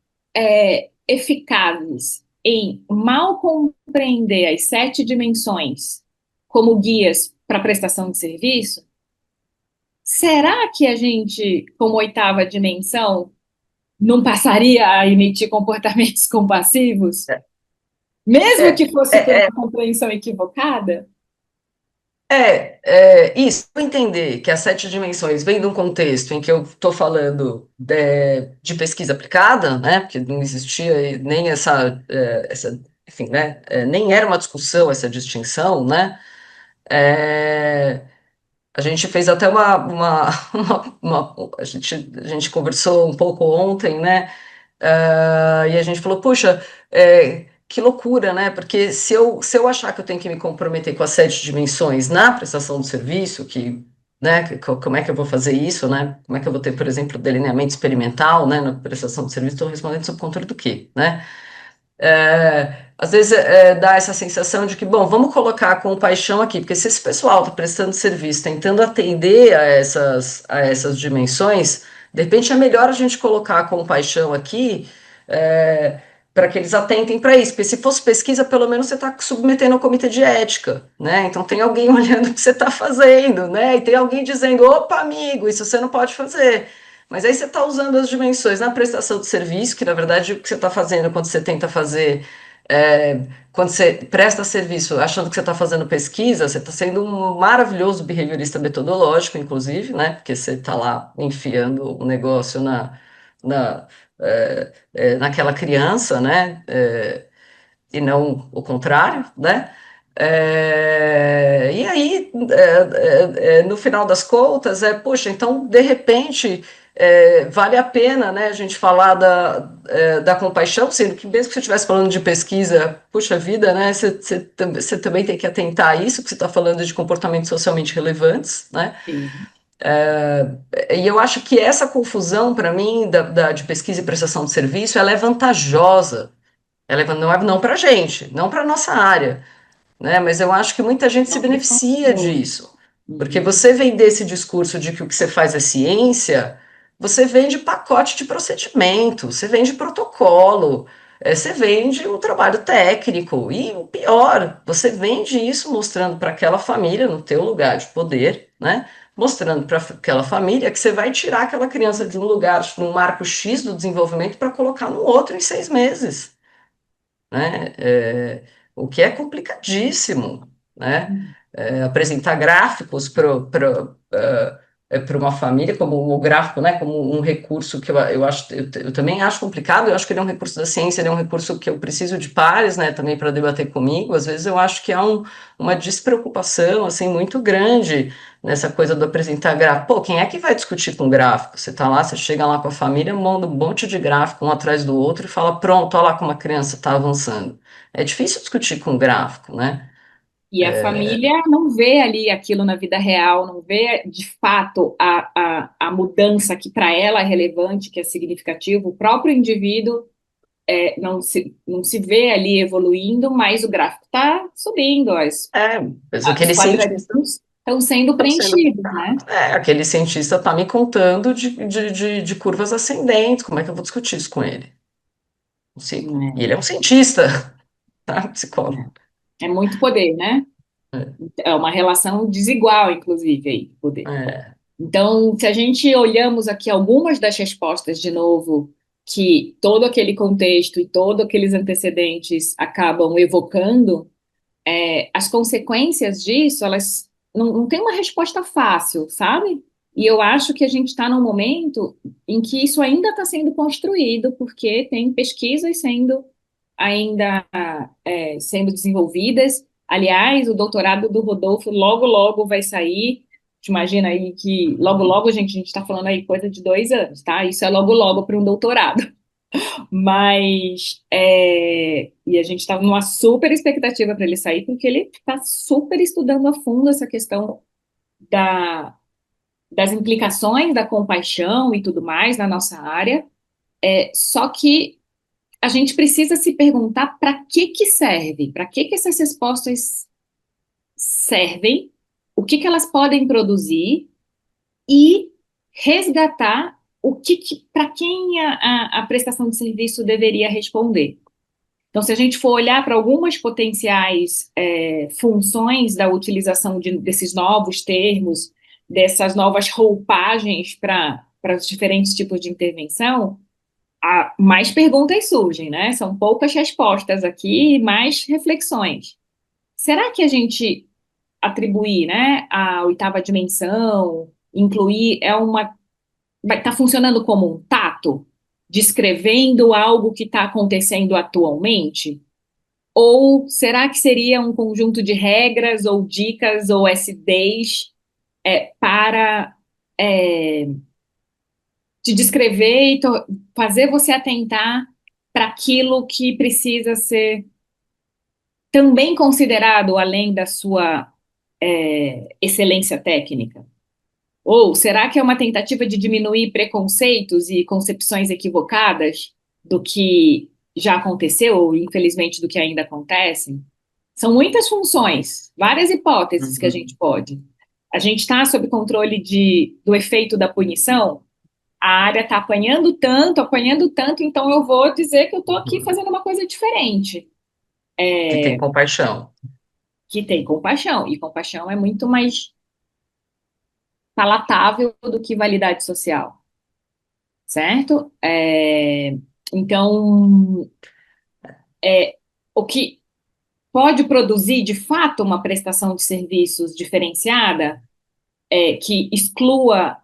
eficazes em mal compreender as sete dimensões como guias para prestação de serviço, será que a gente, como oitava dimensão, não passaria a emitir comportamentos compassivos, mesmo É, que fosse por é, uma compreensão equivocada? isso, eu entender que as sete dimensões vêm de um contexto em que eu estou falando de pesquisa aplicada, né, porque não existia nem enfim, né, nem era uma discussão essa distinção, né, é, a gente fez até a gente conversou um pouco ontem, né, e a gente falou, puxa, que loucura, né? Porque se eu achar que eu tenho que me comprometer com as 7 dimensões na prestação do serviço, né, como é que eu vou fazer isso, né? Como é que eu vou ter, por exemplo, delineamento experimental, né, na prestação do serviço? Estou respondendo sob controle do quê, né? Às vezes dá essa sensação de que, bom, vamos colocar com paixão aqui, porque se esse pessoal está prestando serviço, tentando atender a essas dimensões, de repente é melhor a gente colocar com paixão aqui, para que eles atentem para isso, porque se fosse pesquisa, pelo menos você está submetendo ao comitê de ética, né? Então tem alguém olhando o que você está fazendo, né? E tem alguém dizendo, opa, amigo, isso você não pode fazer. Mas aí você está usando as dimensões na prestação de serviço, que na verdade o que você está fazendo quando você tenta fazer, é, quando você presta serviço achando que você está fazendo pesquisa, você está sendo um maravilhoso behaviorista metodológico, inclusive, né? Porque você está lá enfiando o negócio na, naquela criança, né? E não o contrário, né? E aí, no final das contas, poxa, então, de repente, vale a pena, né, a gente falar da compaixão, sendo que mesmo que você estivesse falando de pesquisa, puxa vida, né, você também tem que atentar a isso, que você está falando de comportamentos socialmente relevantes, né? Sim. E eu acho que essa confusão, para mim, de pesquisa e prestação de serviço, ela é vantajosa. Ela não para a gente, não para a nossa área, né? Mas eu acho que muita gente se Não, para beneficia todos. disso, porque Uhum. você vender esse discurso de que o que você faz é ciência, você vende pacote de procedimento, você vende protocolo, você vende um trabalho técnico e o pior, você vende isso mostrando para aquela família no teu lugar de poder, né? Mostrando para aquela família que você vai tirar aquela criança de um lugar, num marco X do desenvolvimento para colocar no outro em 6 meses, né? O que é complicadíssimo, né? Apresentar gráficos para uma família como o gráfico, né? Como um recurso que eu acho, eu também acho complicado. Eu acho que ele é um recurso da ciência, ele é um recurso que eu preciso de pares, né? Também para debater comigo. Às vezes eu acho que há uma despreocupação assim muito grande nessa coisa do apresentar gráfico. Pô, quem é que vai discutir com gráfico? Você tá lá, você chega lá com a família, manda um monte de gráfico um atrás do outro e fala, pronto, olha lá como a criança está avançando. É difícil discutir com gráfico, né? E a família não vê ali aquilo na vida real, não vê de fato a mudança que para ela é relevante, que é significativo. O próprio indivíduo não se vê ali evoluindo, mas o gráfico está subindo, Mas os aquele cientista quadradinhos estão sendo está sendo. preenchidos, né? Aquele cientista está me contando de curvas ascendentes, como é que eu vou discutir isso com ele? Não consigo. E ele é um cientista, tá? Psicólogo. É muito poder, né? É uma relação desigual, inclusive, aí, de poder. É, Então, se a gente olhamos aqui algumas das respostas, de novo, que todo aquele contexto e todos aqueles antecedentes acabam evocando, as consequências disso, elas não têm uma resposta fácil, sabe? E eu acho que a gente está num momento em que isso ainda está sendo construído, porque tem pesquisas sendo ainda sendo desenvolvidas. Aliás, o doutorado do Rodolfo logo, logo vai sair. Te imagina aí que logo, logo, gente, a gente está falando aí coisa de 2 anos, tá? Isso é logo, logo para um doutorado. Mas, e a gente estava numa super expectativa para ele sair, porque ele está super estudando a fundo essa questão da, das implicações da compaixão e tudo mais na nossa área. Só que a gente precisa se perguntar para que que serve, para que essas respostas servem, o que que elas podem produzir e resgatar para quem a prestação de serviço deveria responder. Então, se a gente for olhar para algumas potenciais funções da utilização desses novos termos, dessas novas roupagens para os diferentes tipos de intervenção, mais perguntas surgem, né? São poucas respostas aqui, mais reflexões. Será que a gente atribuir, né, a oitava dimensão, incluir, vai estar funcionando como um tato, descrevendo algo que está acontecendo atualmente? Ou será que seria um conjunto de regras ou dicas ou SDs para te descrever e fazer você atentar para aquilo que precisa ser também considerado além da sua excelência técnica? Ou será que é uma tentativa de diminuir preconceitos e concepções equivocadas do que já aconteceu, ou infelizmente do que ainda acontece? São muitas funções, várias hipóteses que a gente pode. A gente está sob controle do efeito da punição, a área está apanhando tanto, então eu vou dizer que eu estou aqui fazendo uma coisa diferente. Que tem compaixão. Que tem compaixão, e compaixão é muito mais palatável do que validade social, certo? Então, o que pode produzir, de fato, uma prestação de serviços diferenciada, que exclua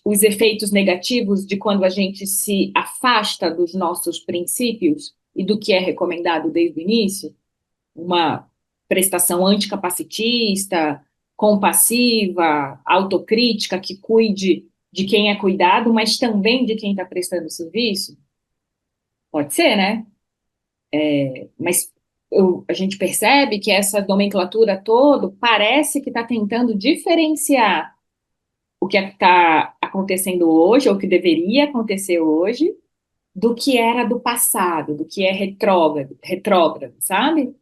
os efeitos negativos de quando a gente se afasta dos nossos princípios e do que é recomendado desde o início, uma prestação anticapacitista, compassiva, autocrítica, que cuide de quem é cuidado, mas também de quem está prestando o serviço? Pode ser, né? Mas a gente percebe que essa nomenclatura toda parece que está tentando diferenciar o que está acontecendo hoje, ou o que deveria acontecer hoje, do que era do passado, do que é retrógrado, sabe?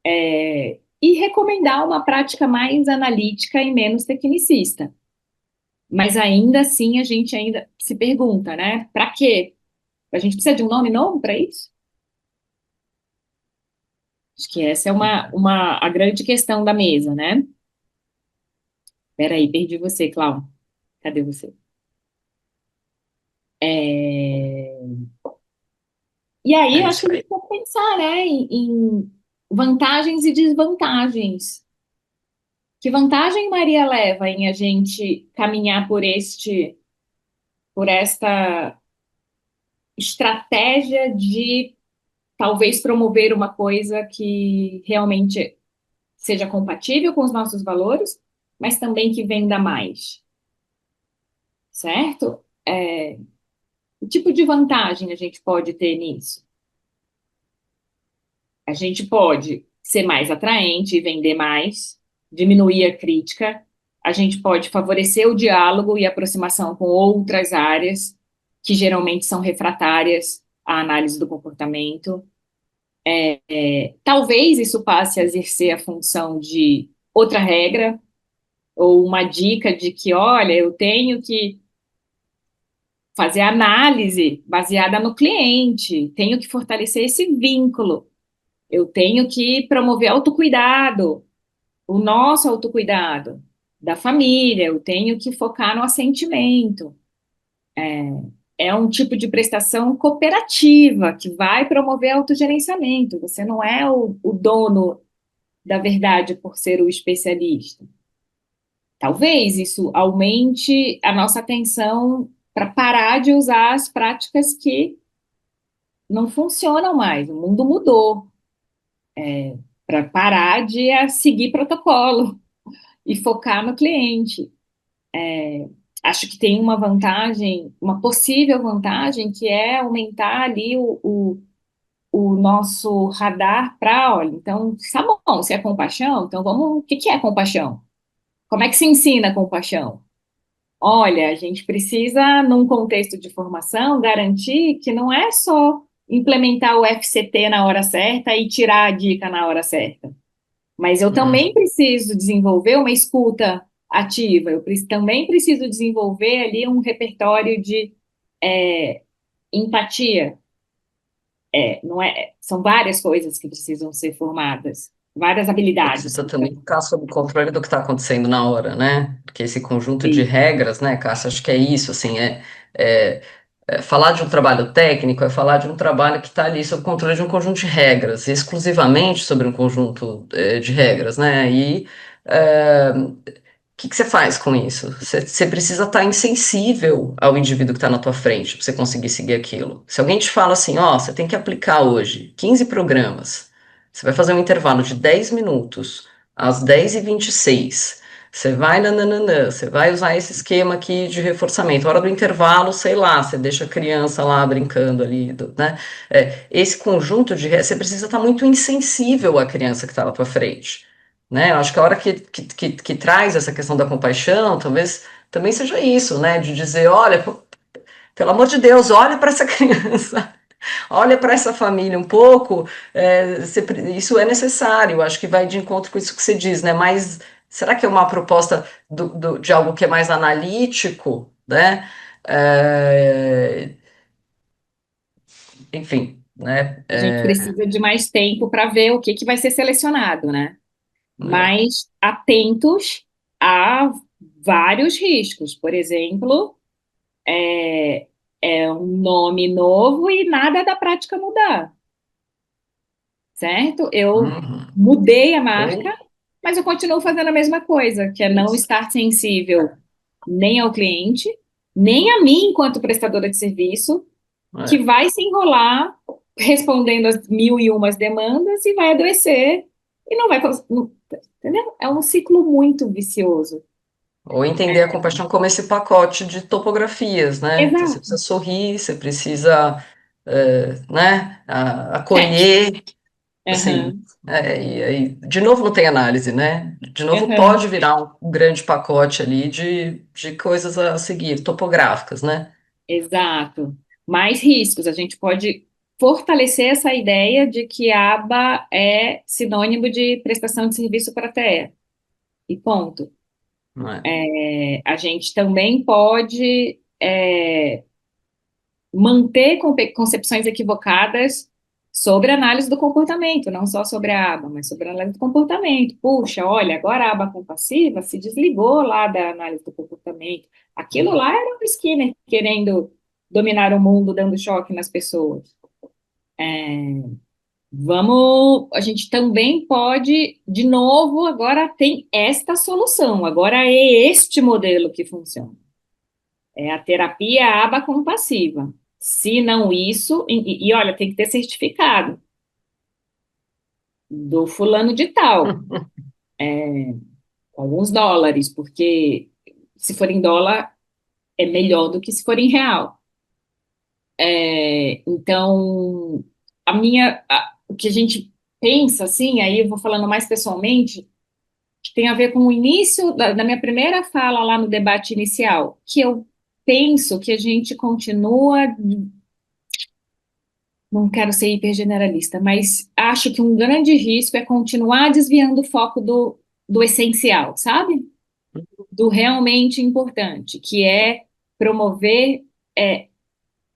E recomendar uma prática mais analítica e menos tecnicista. Mas ainda assim a gente ainda se pergunta, né? Para quê? A gente precisa de um nome novo para isso? Acho que essa é a grande questão da mesa, né? Peraí, perdi você, Cláudio. Cadê você? E aí, acho que a gente pode pensar, né, em vantagens e desvantagens. Que vantagem Maria leva em a gente caminhar por esta estratégia de talvez promover uma coisa que realmente seja compatível com os nossos valores, mas também que venda mais, certo? Que tipo de vantagem a gente pode ter nisso? A gente pode ser mais atraente e vender mais, diminuir a crítica, a gente pode favorecer o diálogo e aproximação com outras áreas que geralmente são refratárias à análise do comportamento. Talvez isso passe a exercer a função de outra regra, ou uma dica de que, olha, eu tenho que fazer análise baseada no cliente, tenho que fortalecer esse vínculo, eu tenho que promover autocuidado, o nosso autocuidado da família, eu tenho que focar no assentimento. É um tipo de prestação cooperativa que vai promover autogerenciamento. Você não é o dono da verdade por ser o especialista. Talvez isso aumente a nossa atenção para parar de usar as práticas que não funcionam mais. O mundo mudou. Para parar de seguir protocolo e focar no cliente. Acho que tem uma vantagem, uma possível vantagem, que é aumentar ali o nosso radar para, olha, então, tá bom, se é compaixão, então vamos, o que que é compaixão? Como é que se ensina compaixão? Olha, a gente precisa, num contexto de formação, garantir que não é só implementar o FCT na hora certa e tirar a dica na hora certa. Mas eu também preciso desenvolver uma escuta ativa, também preciso desenvolver ali um repertório de empatia. Não é, são várias coisas que precisam ser formadas, várias Você habilidades. precisa também ficar sob controle do que está acontecendo na hora, né? Porque esse conjunto de regras, né, Cássia, acho que é isso, assim, falar de um trabalho técnico é falar de um trabalho que está ali sob controle de um conjunto de regras, exclusivamente sobre um conjunto de regras, né? E o que você faz com isso? Você precisa estar insensível ao indivíduo que está na tua frente para você conseguir seguir aquilo. Se alguém te fala assim, ó, você tem que aplicar hoje 15 programas, você vai fazer um intervalo de 10 minutos às 10h26, Você vai nananana, você vai usar esse esquema aqui de reforçamento. Hora do intervalo, sei lá, você deixa a criança lá brincando ali, né? Esse conjunto você precisa estar muito insensível à criança que está lá para frente, né? Eu acho que a hora que traz essa questão da compaixão, talvez também seja isso, né? De dizer, olha, pelo amor de Deus, olha para essa criança. Olha para essa família um pouco, isso é necessário, acho que vai de encontro com isso que você diz, né? Mas será que é uma proposta de algo que é mais analítico, né? É, enfim, né? A gente precisa de mais tempo para ver o que que vai ser selecionado, né? É, Mas atentos a vários riscos. Por exemplo, é um nome novo e nada da prática mudar, certo? Eu uhum. mudei a Ou, marca, mas eu continuo fazendo a mesma coisa, que é não estar sensível nem ao cliente, nem a mim enquanto prestadora de serviço, que é, vai se enrolar respondendo as mil e umas demandas e vai adoecer e não vai, entendeu? É um ciclo muito vicioso. ou entender a compaixão como esse pacote de topografias, né? Então, você Exato. precisa sorrir, você precisa, né, Check. acolher. Assim, Aham, e aí, de novo não tem análise, né? De novo aham. pode virar um grande pacote ali de coisas a seguir, topográficas, né? Exato. Mais riscos. A gente pode fortalecer essa ideia de que aba é sinônimo de prestação de serviço para a TE. E ponto. Não é? A gente também pode manter concepções equivocadas sobre a análise do comportamento, não só sobre a aba, mas sobre a análise do comportamento. Puxa, olha, agora a aba compassiva se desligou lá da análise do comportamento. Aquilo lá era o Skinner querendo dominar o mundo, dando choque nas pessoas. A gente também pode, de novo, agora tem esta solução, agora é este modelo que funciona. É a terapia aba compassiva. Se não isso, olha, tem que ter certificado do fulano de tal, alguns dólares, porque se for em dólar é melhor do que se for em real. Então, o que a gente pensa, assim, aí eu vou falando mais pessoalmente, que tem a ver com o início da minha primeira fala lá no debate inicial, que eu penso que a gente continua, não quero ser hipergeneralista, mas acho que um grande risco é continuar desviando o foco do essencial, sabe? Do realmente importante, que é promover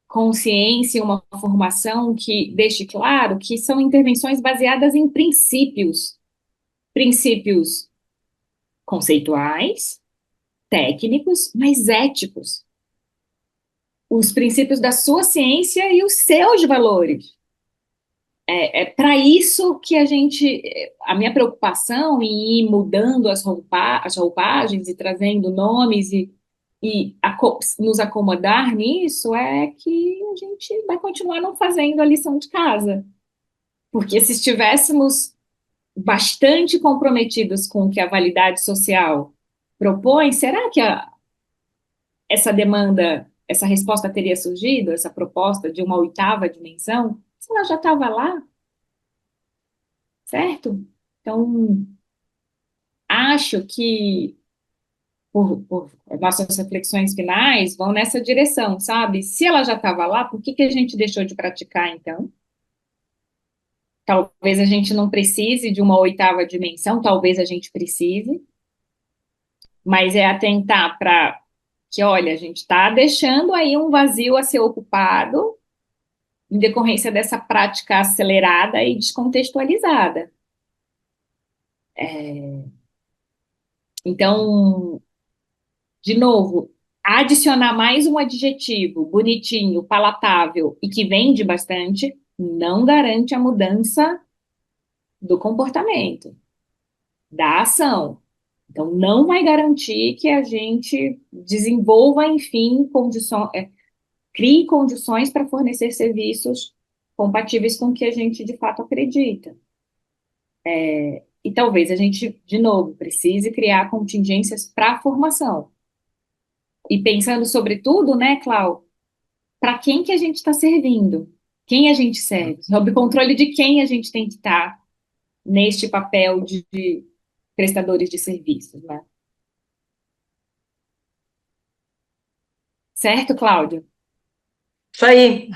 consciência, uma formação que deixe claro que são intervenções baseadas em princípios, princípios conceituais, técnicos, mas éticos. Os princípios da sua ciência e os seus valores. É para isso que a minha preocupação em ir mudando as roupagens e trazendo nomes e nos acomodar nisso é que a gente vai continuar não fazendo a lição de casa. Porque se estivéssemos bastante comprometidos com o que a validade social propõe, será que essa demanda, essa resposta teria surgido, essa proposta de uma oitava dimensão, se ela já estava lá, certo? Então, acho que por nossas reflexões finais vão nessa direção, sabe? Se ela já estava lá, por que que a gente deixou de praticar então? Talvez a gente não precise de uma oitava dimensão, talvez a gente precise, mas é atentar para que, olha, a gente está deixando aí um vazio a ser ocupado em decorrência dessa prática acelerada e descontextualizada. Então, de novo, adicionar mais um adjetivo bonitinho, palatável e que vende bastante, não garante a mudança do comportamento, da ação. Então, não vai garantir que a gente desenvolva, enfim, crie condições para fornecer serviços compatíveis com o que a gente de fato acredita. E talvez a gente, de novo, precise criar contingências para a formação. E pensando sobretudo, né, Clau, para quem que a gente está servindo? Quem a gente serve? Sob o controle de quem a gente tem que estar neste papel de prestadores de serviços, né? Certo, Cláudio? Isso aí.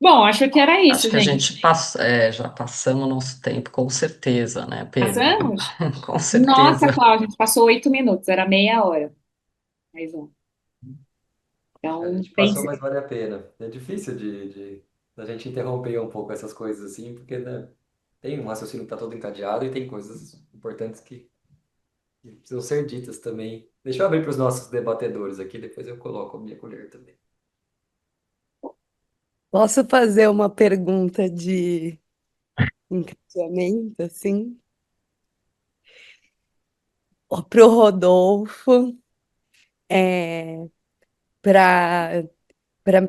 Bom, acho que era isso, Acho que a gente. gente já passamos o nosso tempo, com certeza, né, Pedro? Passamos? Com Nossa, certeza. Cláudio, a gente passou 8 minutos, era meia hora. Mais um. A Então, gente passou, pense. mas vale a pena. É difícil da gente interromper um pouco essas coisas assim, porque, né, tem um raciocínio que está todo encadeado e tem coisas importantes que precisam ser ditas também. Deixa eu abrir para os nossos debatedores aqui, depois eu coloco a minha colher também. Posso fazer uma pergunta de encaixamento, assim? Para o Rodolfo, para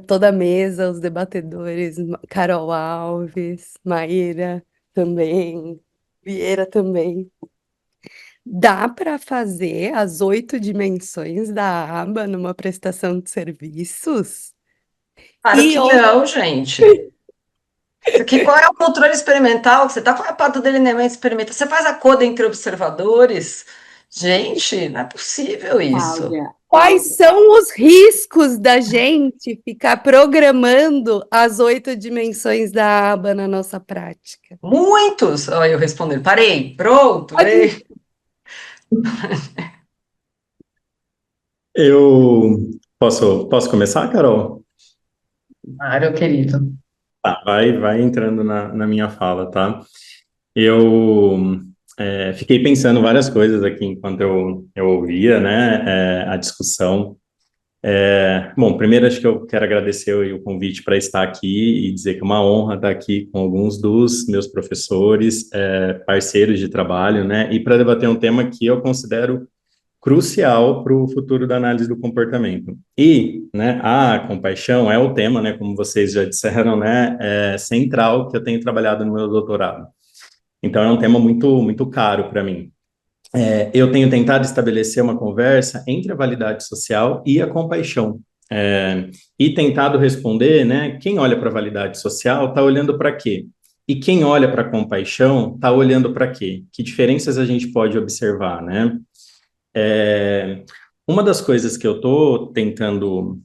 toda a mesa, os debatedores, Carol Alves, Maíra também, Vieira também. Dá para fazer as 8 dimensões da aba numa prestação de serviços? Claro E que outra, não, gente. Isso aqui, qual é o controle experimental? Você está com a parte do delineamento experimental. Você faz a coda entre observadores? Gente, não é possível isso. Cláudia, quais são os riscos da gente ficar programando as 8 dimensões da aba na nossa prática? Muitos. Olha, eu respondendo. Parei. Pronto. Pode. Eu posso começar, Carol? Claro, querido. Tá, vai entrando na minha fala, tá? Eu fiquei pensando várias coisas aqui enquanto eu ouvia, né, a discussão. Bom, primeiro acho que eu quero agradecer o convite para estar aqui e dizer que é uma honra estar aqui com alguns dos meus professores, parceiros de trabalho, né, e para debater um tema que eu considero crucial para o futuro da análise do comportamento. E, né, a compaixão é o tema, né, como vocês já disseram, né, central que eu tenho trabalhado no meu doutorado. Então, é um tema muito caro para mim. Eu tenho tentado estabelecer uma conversa entre a validade social e a compaixão. E tentado responder, né, quem olha para a validade social está olhando para quê? E quem olha para a compaixão está olhando para quê? Que diferenças a gente pode observar, né? Uma das coisas que eu estou tentando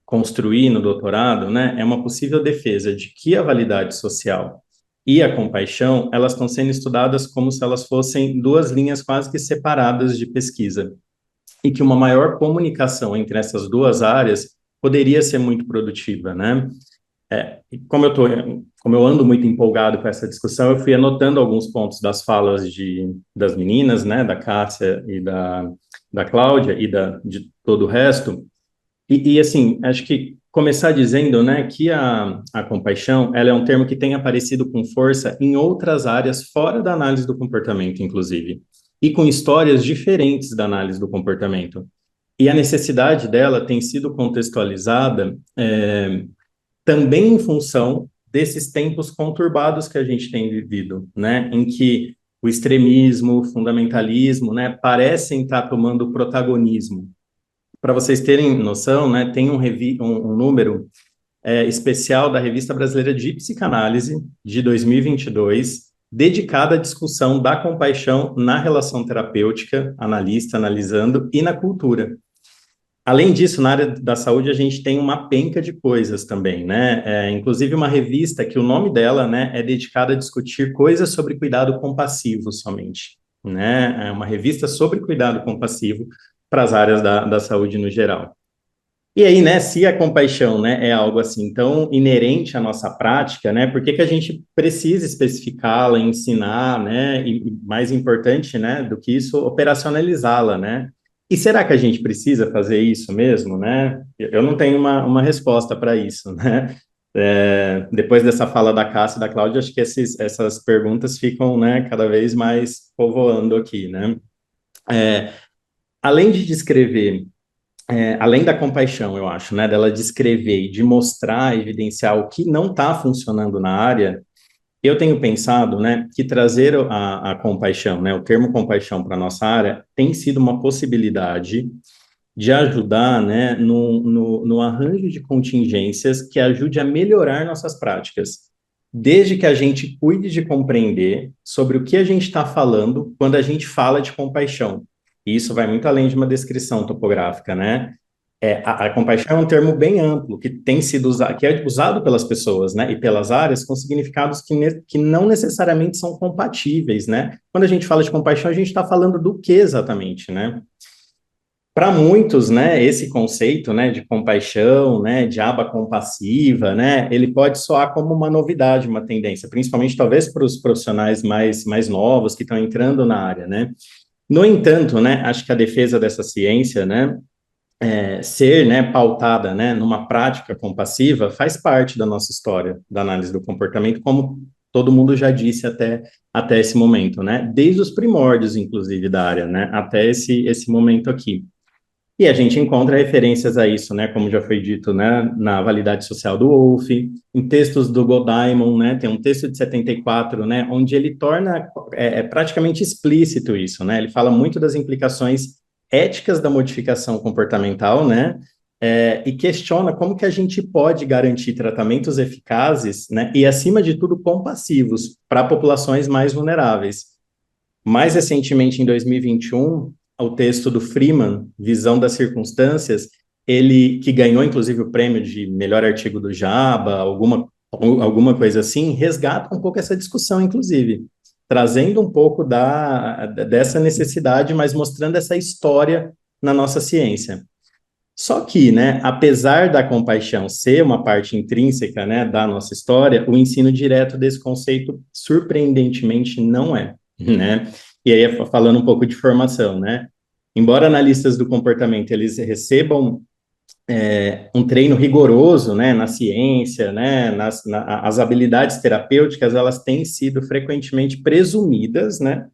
construir no doutorado, né, é uma possível defesa de que a validade social e a compaixão, elas estão sendo estudadas como se elas fossem duas linhas quase que separadas de pesquisa, e que uma maior comunicação entre essas duas áreas poderia ser muito produtiva, né? E como eu ando muito empolgado com essa discussão, eu fui anotando alguns pontos das falas das meninas, né, da Cássia e da Cláudia e de todo o resto. E assim, acho que começar dizendo, né, que a compaixão, ela é um termo que tem aparecido com força em outras áreas fora da análise do comportamento, inclusive, e com histórias diferentes da análise do comportamento. E a necessidade dela tem sido contextualizada também em função desses tempos conturbados que a gente tem vivido, né, em que o extremismo, o fundamentalismo, né, parecem estar tomando protagonismo. Para vocês terem noção, né, tem um número especial da Revista Brasileira de Psicanálise de 2022, dedicada à discussão da compaixão na relação terapêutica, analista, analisando, e na cultura. Além disso, na área da saúde, a gente tem uma penca de coisas também, né? Inclusive uma revista que o nome dela, né, é dedicada a discutir coisas sobre cuidado compassivo somente, né? É uma revista sobre cuidado compassivo para as áreas da saúde no geral. E aí, né, se a compaixão, né, é algo assim tão inerente à nossa prática, né, por que que a gente precisa especificá-la, ensinar, né, e mais importante, né, do que isso, operacionalizá-la, né? E será que a gente precisa fazer isso mesmo, né? Eu não tenho uma resposta para isso, né? Depois dessa fala da Cássia e da Cláudia, acho que essas perguntas ficam, né, cada vez mais povoando aqui, né? Além de descrever além da compaixão, eu acho, né, dela descrever e de mostrar, evidenciar o que não está funcionando na área, eu tenho pensado, né, que trazer a compaixão, né, o termo compaixão para a nossa área tem sido uma possibilidade de ajudar, né, no arranjo de contingências que ajude a melhorar nossas práticas, desde que a gente cuide de compreender sobre o que a gente está falando quando a gente fala de compaixão. E isso vai muito além de uma descrição topográfica, né? A compaixão é um termo bem amplo, que tem sido usado, que é usado pelas pessoas, né, e pelas áreas, com significados que não necessariamente são compatíveis, né? Quando a gente fala de compaixão, a gente está falando do que exatamente, né? Para muitos, né, esse conceito, né, de compaixão, né, de aba compassiva, né, ele pode soar como uma novidade, uma tendência, principalmente talvez para os profissionais mais novos que estão entrando na área, né. No entanto, né, acho que a defesa dessa ciência, né, ser, né, pautada, né, numa prática compassiva faz parte da nossa história da análise do comportamento, como todo mundo já disse até esse momento, né, desde os primórdios, inclusive, da área, né, até esse momento aqui. E a gente encontra referências a isso, né, como já foi dito, né, na validade social do Wolff, em textos do Goldimon, né, tem um texto de 74, né, onde ele torna praticamente explícito isso, né, ele fala muito das implicações éticas da modificação comportamental, né, e questiona como que a gente pode garantir tratamentos eficazes, né, e acima de tudo compassivos para populações mais vulneráveis. Mais recentemente, em 2021, o texto do Freeman, Visão das Circunstâncias, ele que ganhou inclusive o prêmio de melhor artigo do JABA, alguma coisa assim, resgata um pouco essa discussão, inclusive, trazendo um pouco dessa necessidade, mas mostrando essa história na nossa ciência. Só que, né, apesar da compaixão ser uma parte intrínseca, né, da nossa história, o ensino direto desse conceito, surpreendentemente, não é, né? E aí, falando um pouco de formação, né? Embora analistas do comportamento, eles recebam um treino rigoroso, né, na ciência, né, as habilidades terapêuticas, elas têm sido frequentemente presumidas, né,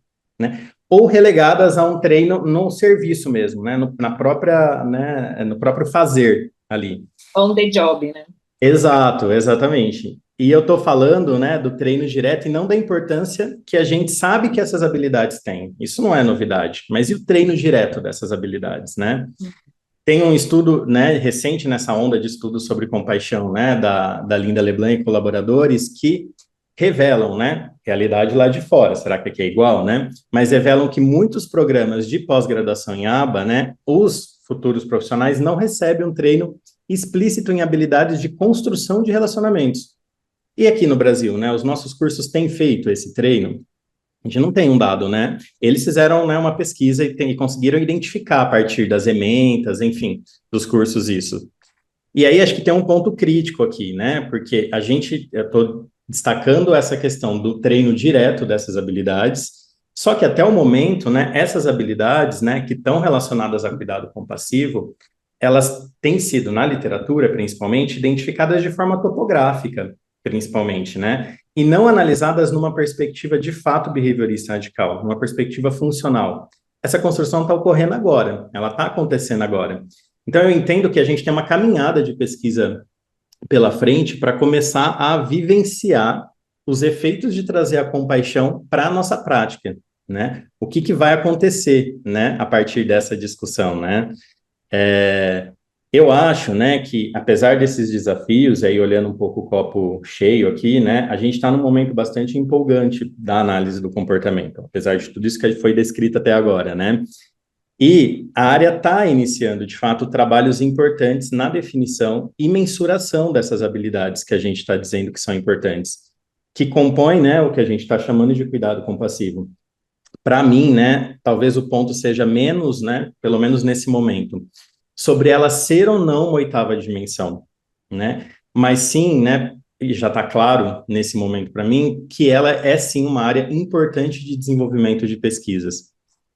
ou relegadas a um treino no serviço mesmo, né, na própria, né, no próprio fazer ali. On the job, né? Exato, exatamente. E eu estou falando, né, do treino direto e não da importância que a gente sabe que essas habilidades têm. Isso não é novidade, mas e o treino direto dessas habilidades, né? Tem um estudo, né, recente nessa onda de estudos sobre compaixão, né, da Linda LeBlanc e colaboradores, que revelam, né, realidade lá de fora, será que aqui é igual, né? Mas revelam que muitos programas de pós-graduação em aba, né, os futuros profissionais não recebem um treino explícito em habilidades de construção de relacionamentos. E aqui no Brasil, né, os nossos cursos têm feito esse treino? A gente não tem um dado, né? Eles fizeram, né, uma pesquisa e conseguiram identificar a partir das ementas, enfim, dos cursos isso. E aí acho que tem um ponto crítico aqui, né? Porque eu estou destacando essa questão do treino direto dessas habilidades, só que até o momento, né, essas habilidades, né, que estão relacionadas a cuidado compassivo, elas têm sido, na literatura principalmente, identificadas de forma topográfica, principalmente, né? E não analisadas numa perspectiva de fato behaviorista radical, numa perspectiva funcional. Essa construção está ocorrendo agora, ela está acontecendo agora. Então, eu entendo que a gente tem uma caminhada de pesquisa pela frente para começar a vivenciar os efeitos de trazer a compaixão para a nossa prática, né? O que vai acontecer, né, a partir dessa discussão, né? Eu acho, né, que apesar desses desafios, aí olhando um pouco o copo cheio aqui, né, a gente está num momento bastante empolgante da análise do comportamento, apesar de tudo isso que foi descrito até agora, né? E a área está iniciando, de fato, trabalhos importantes na definição e mensuração dessas habilidades que a gente está dizendo que são importantes, que compõem, né, o que a gente está chamando de cuidado compassivo. Para mim, né, talvez o ponto seja menos, né, pelo menos nesse momento, sobre ela ser ou não uma oitava dimensão, né? Mas sim, né, e já está claro nesse momento para mim, que ela é sim uma área importante de desenvolvimento de pesquisas,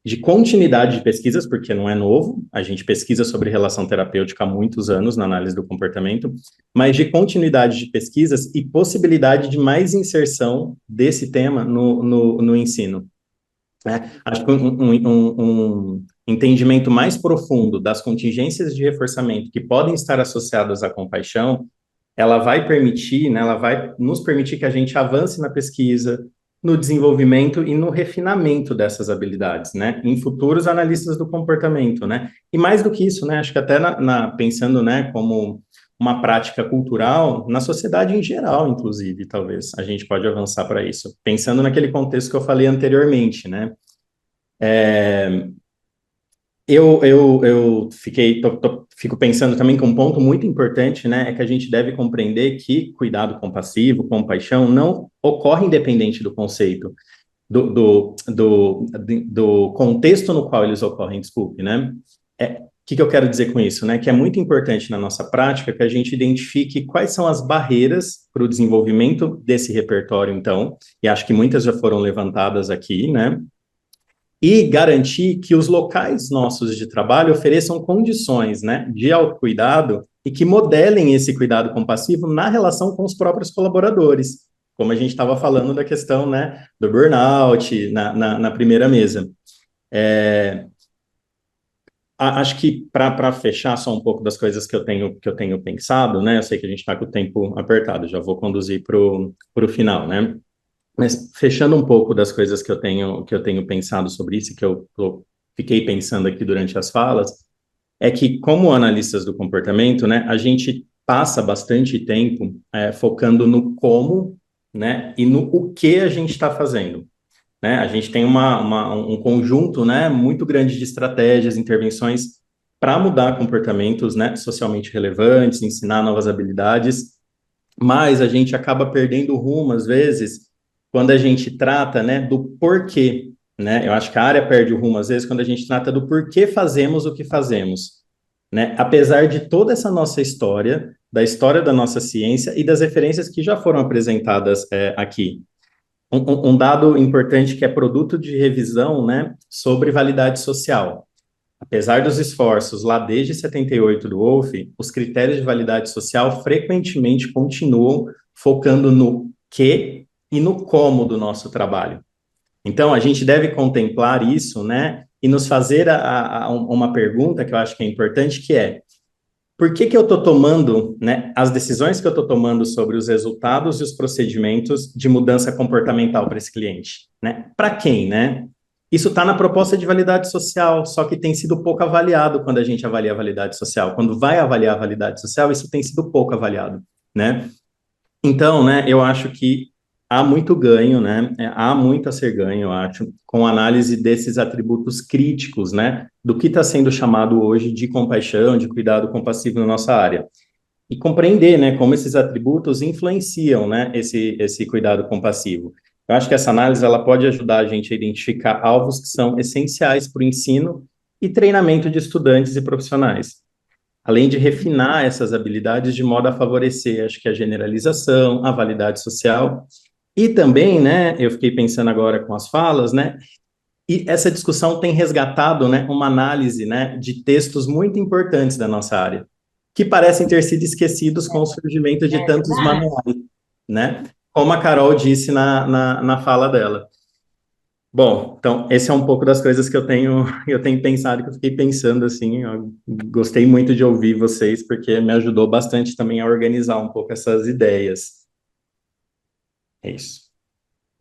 de continuidade de pesquisas, porque não é novo, a gente pesquisa sobre relação terapêutica há muitos anos na análise do comportamento, mas de continuidade de pesquisas e possibilidade de mais inserção desse tema no ensino. Acho que entendimento mais profundo das contingências de reforçamento que podem estar associadas à compaixão, ela vai permitir, né, ela vai nos permitir que a gente avance na pesquisa, no desenvolvimento e no refinamento dessas habilidades, né, em futuros analistas do comportamento, né, e mais do que isso, né, acho que até pensando, né, como uma prática cultural, na sociedade em geral, inclusive, talvez, a gente pode avançar para isso, pensando naquele contexto que eu falei anteriormente, né, eu fico pensando também que um ponto muito importante, né, é que a gente deve compreender que cuidado compassivo, compaixão, não ocorre independente do conceito, do contexto no qual eles ocorrem, desculpe, né? O que eu quero dizer com isso, né? Que é muito importante na nossa prática que a gente identifique quais são as barreiras para o desenvolvimento desse repertório, então, e acho que muitas já foram levantadas aqui, né? E garantir que os locais nossos de trabalho ofereçam condições, né, de autocuidado e que modelem esse cuidado compassivo na relação com os próprios colaboradores, como a gente estava falando da questão, né, do burnout na primeira mesa. Acho que para fechar só um pouco das coisas que eu tenho pensado, né, eu sei que a gente está com o tempo apertado, já vou conduzir para o final, né? Mas fechando um pouco das coisas que eu tenho pensado sobre isso, que eu fiquei pensando aqui durante as falas, é que, como analistas do comportamento, né, a gente passa bastante tempo focando no como, né, e no o que a gente está fazendo. Né? A gente tem um conjunto, né, muito grande de estratégias, intervenções para mudar comportamentos, né, socialmente relevantes, ensinar novas habilidades, mas a gente acaba perdendo o rumo, às vezes, quando a gente trata, né, do porquê, né? Eu acho que a área perde o rumo, às vezes, quando a gente trata do porquê fazemos o que fazemos, né? Apesar de toda essa nossa história, da história da nossa ciência e das referências que já foram apresentadas aqui. Um dado importante que é produto de revisão, né, sobre validade social. Apesar dos esforços lá desde 78 do Wolff, os critérios de validade social frequentemente continuam focando no que e no como do nosso trabalho. Então, a gente deve contemplar isso, né, e nos fazer uma pergunta que eu acho que é importante, que é: por que eu estou tomando, né, as decisões que eu estou tomando sobre os resultados e os procedimentos de mudança comportamental para esse cliente, né? Para quem, né? Isso está na proposta de validade social, só que tem sido pouco avaliado quando a gente avalia a validade social. Quando vai avaliar a validade social, isso tem sido pouco avaliado, né? Então, né, eu acho que há muito ganho, né? Há muito a ser ganho, eu acho, com a análise desses atributos críticos, né? Do que está sendo chamado hoje de compaixão, de cuidado compassivo na nossa área. E compreender, né, como esses atributos influenciam, né, esse cuidado compassivo. Eu acho que essa análise ela pode ajudar a gente a identificar alvos que são essenciais para o ensino e treinamento de estudantes e profissionais, além de refinar essas habilidades de modo a favorecer, acho que a generalização, a validade social, e também, né, eu fiquei pensando agora com as falas, né, e essa discussão tem resgatado, né, uma análise, né, de textos muito importantes da nossa área, que parecem ter sido esquecidos com o surgimento de tantos manuais, né, como a Carol disse na fala dela. Bom, então, esse é um pouco das coisas que eu tenho pensado, que eu fiquei pensando, assim, eu gostei muito de ouvir vocês, porque me ajudou bastante também a organizar um pouco essas ideias. É isso.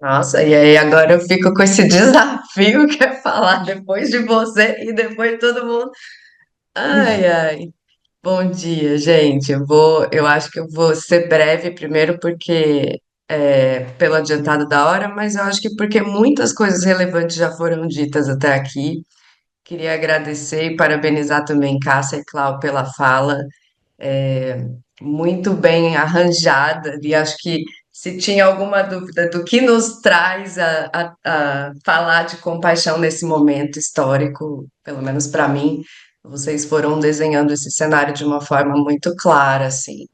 Nossa, e aí agora eu fico com esse desafio que é falar depois de você e depois de todo mundo. Ai, ai. Bom dia, gente. Eu acho que eu vou ser breve primeiro porque pelo adiantado da hora, mas eu acho que porque muitas coisas relevantes já foram ditas até aqui. Queria agradecer e parabenizar também Cássia e Clau pela fala, é, muito bem arranjada, e acho que se tinha alguma dúvida do que nos traz a falar de compaixão nesse momento histórico, pelo menos para mim, vocês foram desenhando esse cenário de uma forma muito clara, assim.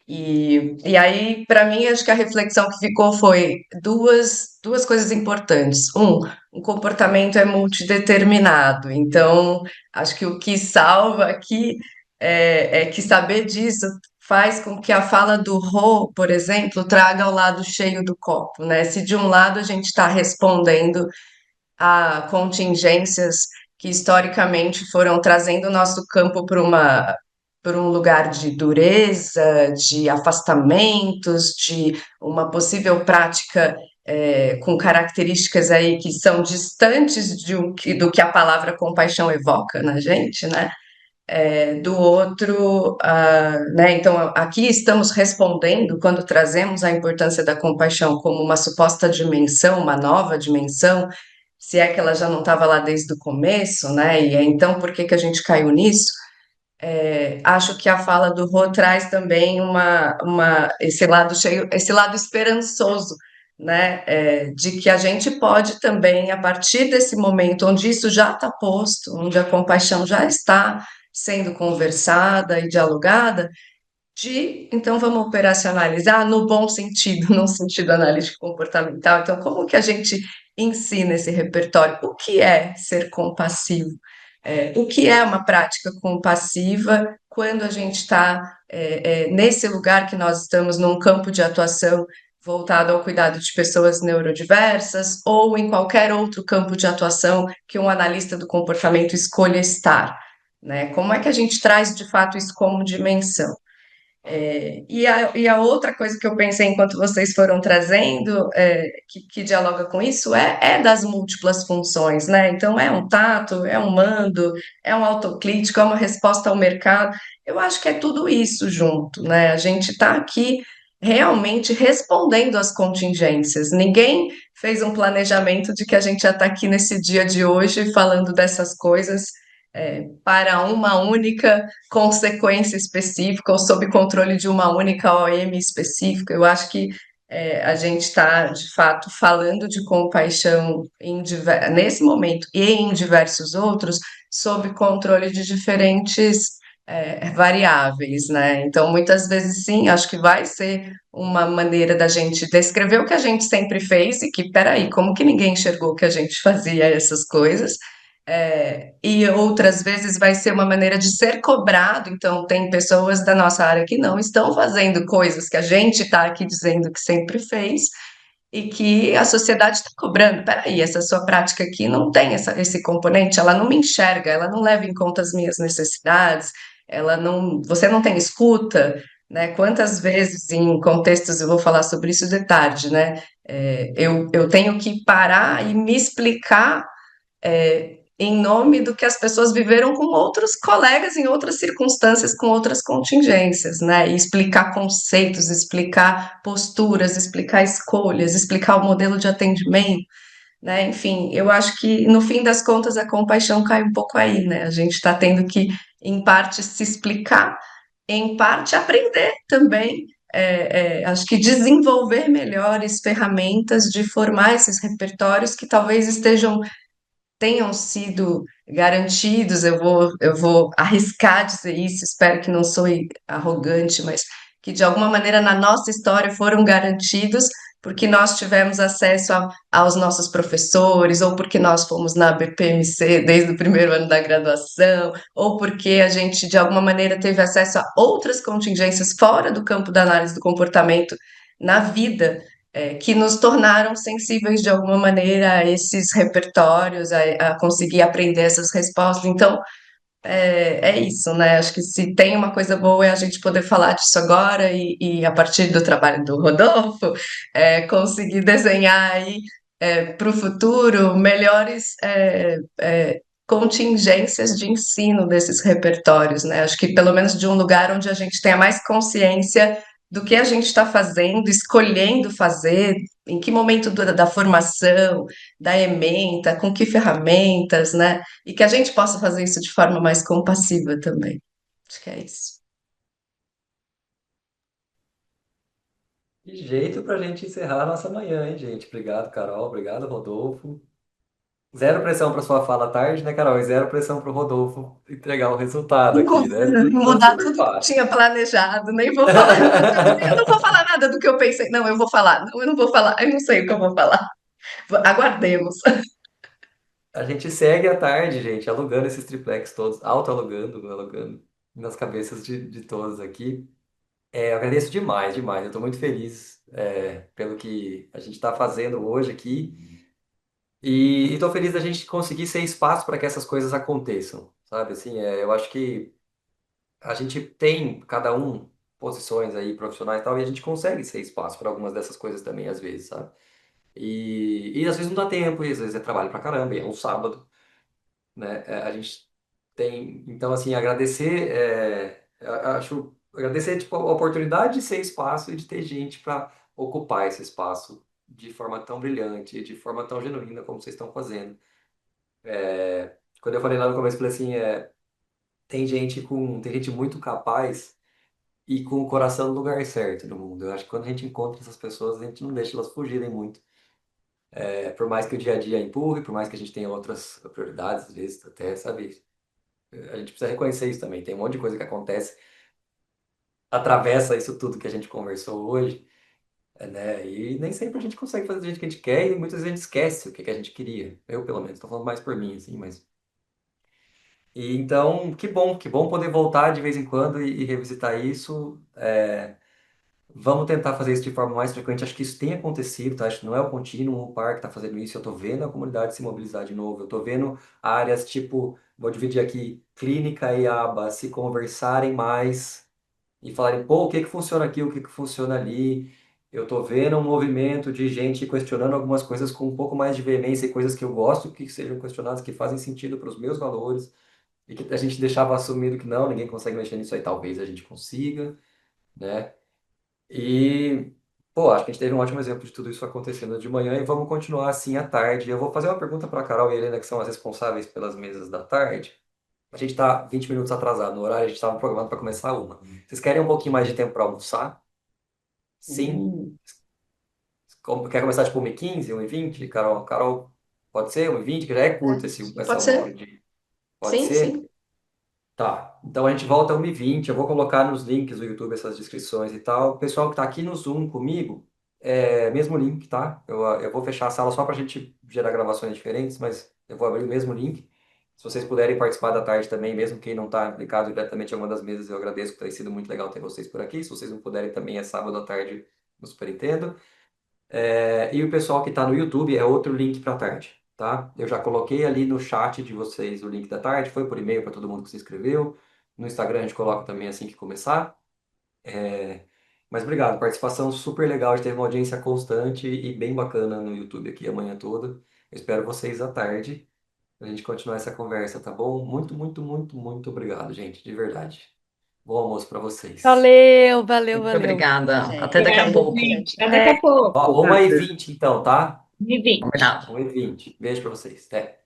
E aí, para mim, acho que a reflexão que ficou foi duas coisas importantes. Um comportamento é multideterminado, então acho que o que salva aqui é que saber disso faz com que a fala do Rô, por exemplo, traga o lado cheio do copo, né? Se de um lado a gente está respondendo a contingências que historicamente foram trazendo o nosso campo para um lugar de dureza, de afastamentos, de uma possível prática com características aí que são distantes do que a palavra compaixão evoca na gente, né? Do outro, né? Então, aqui estamos respondendo quando trazemos a importância da compaixão como uma suposta dimensão, uma nova dimensão, se é que ela já não estava lá desde o começo, né? E então, por que que a gente caiu nisso? Acho que a fala do Rô traz também esse lado cheio, esse lado esperançoso, né? De que a gente pode também, a partir desse momento onde isso já está posto, onde a compaixão já está sendo conversada e dialogada, então vamos operacionalizar no bom sentido, no sentido analítico comportamental. Então, como que a gente ensina esse repertório? O que é ser compassivo? O que é uma prática compassiva quando a gente está nesse lugar que nós estamos, num campo de atuação voltado ao cuidado de pessoas neurodiversas ou em qualquer outro campo de atuação que um analista do comportamento escolha estar, né? Como é que a gente traz de fato isso como dimensão? E a outra coisa que eu pensei enquanto vocês foram trazendo, que dialoga com isso, é das múltiplas funções, né? Então, é um tato, é um mando, é um autocrítico, é uma resposta ao mercado. Eu acho que é tudo isso junto, né? A gente está aqui realmente respondendo às contingências. Ninguém fez um planejamento de que a gente já está aqui nesse dia de hoje falando dessas coisas. Para uma única consequência específica ou sob controle de uma única OM específica. Eu acho que a gente está, de fato, falando de compaixão nesse momento e em diversos outros, sob controle de diferentes variáveis, né? Então, muitas vezes, sim, acho que vai ser uma maneira da gente descrever o que a gente sempre fez e que, peraí, como que ninguém enxergou que a gente fazia essas coisas? E outras vezes vai ser uma maneira de ser cobrado. Então, tem pessoas da nossa área que não estão fazendo coisas que a gente está aqui dizendo que sempre fez e que a sociedade está cobrando. Peraí, essa sua prática aqui não tem esse componente, ela não me enxerga, ela não leva em conta as minhas necessidades, você não tem escuta, né? Quantas vezes em contextos, eu vou falar sobre isso de tarde, né? Eu tenho que parar e me explicar em nome do que as pessoas viveram com outros colegas em outras circunstâncias, com outras contingências, né? E explicar conceitos, explicar posturas, explicar escolhas, explicar o modelo de atendimento, né? Enfim, eu acho que no fim das contas a compaixão cai um pouco aí, né? A gente está tendo que, em parte, se explicar, em parte, aprender também. Acho que desenvolver melhores ferramentas de formar esses repertórios que talvez tenham sido garantidos, eu vou arriscar dizer isso, espero que não soe arrogante, mas que de alguma maneira na nossa história foram garantidos porque nós tivemos acesso aos nossos professores, ou porque nós fomos na BPMC desde o primeiro ano da graduação, ou porque a gente de alguma maneira teve acesso a outras contingências fora do campo da análise do comportamento na vida, que nos tornaram sensíveis de alguma maneira a esses repertórios, a conseguir aprender essas respostas. Então, é isso, né? Acho que se tem uma coisa boa é a gente poder falar disso agora e a partir do trabalho do Rodolfo, conseguir desenhar aí para o futuro melhores contingências de ensino desses repertórios, né? Acho que pelo menos de um lugar onde a gente tenha mais consciência do que a gente está fazendo, escolhendo fazer, em que momento da formação, da ementa, com que ferramentas, né? E que a gente possa fazer isso de forma mais compassiva também. Acho que é isso. Que jeito para a gente encerrar a nossa manhã, hein, gente? Obrigado, Carol. Obrigado, Rodolfo. Zero pressão para sua fala à tarde, né, Carol? E zero pressão para o Rodolfo entregar o resultado aqui, né? Tudo Mudar super tudo que eu fácil. tinha planejado, nem vou falar. Eu não vou falar nada do que eu pensei. Não, eu vou falar. Não, eu não vou falar. Eu não sei o que eu vou falar. Aguardemos. A gente segue à tarde, gente, alugando esses triplex todos, auto-alugando, alugando nas cabeças de todos aqui. Eu agradeço demais, demais. Eu estou muito feliz pelo que a gente está fazendo hoje aqui. E estou feliz da gente conseguir ser espaço para que essas coisas aconteçam, sabe? Assim, eu acho que a gente tem, cada um, posições aí profissionais e tal, e a gente consegue ser espaço para algumas dessas coisas também, às vezes, sabe? E às vezes não dá tempo, e às vezes é trabalho pra caramba, e é um sábado, né? A gente tem, então, assim, agradecer, agradecer, tipo, a oportunidade de ser espaço e de ter gente para ocupar esse espaço de forma tão brilhante, de forma tão genuína como vocês estão fazendo. Quando eu falei lá no começo, eu falei assim, tem gente muito capaz e com o coração no lugar certo no mundo. Eu acho que quando a gente encontra essas pessoas, a gente não deixa elas fugirem muito. Por mais que o dia a dia empurre, por mais que a gente tenha outras prioridades, às vezes, até, sabe? A gente precisa reconhecer isso também. Tem um monte de coisa que acontece, atravessa isso tudo que a gente conversou hoje, né? E nem sempre a gente consegue fazer do jeito que a gente quer e muitas vezes a gente esquece o que que a gente queria. Eu, pelo menos, estou falando mais por mim, assim, mas... E então, que bom poder voltar de vez em quando e revisitar isso. Vamos tentar fazer isso de forma mais frequente. Acho que isso tem acontecido, tá? Acho que não é o contínuo, o par que está fazendo isso. Eu estou vendo a comunidade se mobilizar de novo. Eu estou vendo áreas tipo, vou dividir aqui, clínica e aba, se conversarem mais e falarem, pô, o que que funciona aqui, o que que funciona ali. Eu estou vendo um movimento de gente questionando algumas coisas com um pouco mais de veemência e coisas que eu gosto que sejam questionadas, que fazem sentido para os meus valores e que a gente deixava assumido que não, ninguém consegue mexer nisso aí, talvez a gente consiga, né? E, pô, acho que a gente teve um ótimo exemplo de tudo isso acontecendo de manhã e vamos continuar assim à tarde. Eu vou fazer uma pergunta para a Carol e a Helena, que são as responsáveis pelas mesas da tarde. A gente está 20 minutos atrasado no horário, a gente estava programado para começar uma. Vocês querem um pouquinho mais de tempo para almoçar? Sim. Hum, Quer começar tipo 1h15, 1h20? Carol, Carol, pode ser 1h20, que já é curto essa pode uma hora ser? de... Pode Sim, ser? sim. Tá, então a gente volta a 1h20. Eu vou colocar nos links do YouTube essas descrições e tal. O pessoal que está aqui no Zoom comigo, mesmo link, tá? Eu vou fechar a sala só para a gente gerar gravações diferentes, mas eu vou abrir o mesmo link. Se vocês puderem participar da tarde também, mesmo quem não está implicado diretamente em alguma das mesas, eu agradeço, que tem sido muito legal ter vocês por aqui. Se vocês não puderem também, é sábado à tarde no Super Nintendo. E o pessoal que está no YouTube é outro link para tarde, tá? Eu já coloquei ali no chat de vocês o link da tarde, foi por e-mail para todo mundo que se inscreveu. No Instagram a gente coloca também assim que começar. É, Mas obrigado, participação super legal, a gente teve uma audiência constante e bem bacana no YouTube aqui a manhã toda. Eu espero vocês à tarde para a gente continuar essa conversa, tá bom? Muito, muito, muito, muito obrigado, gente, de verdade. Bom almoço para vocês. Valeu, valeu, Muito valeu. obrigada. Até daqui a Obrigada, pouco. gente. Até daqui a pouco. Ó, 1h20 então, tá? 2020. Combinado. 1h20. Beijo para vocês. Até.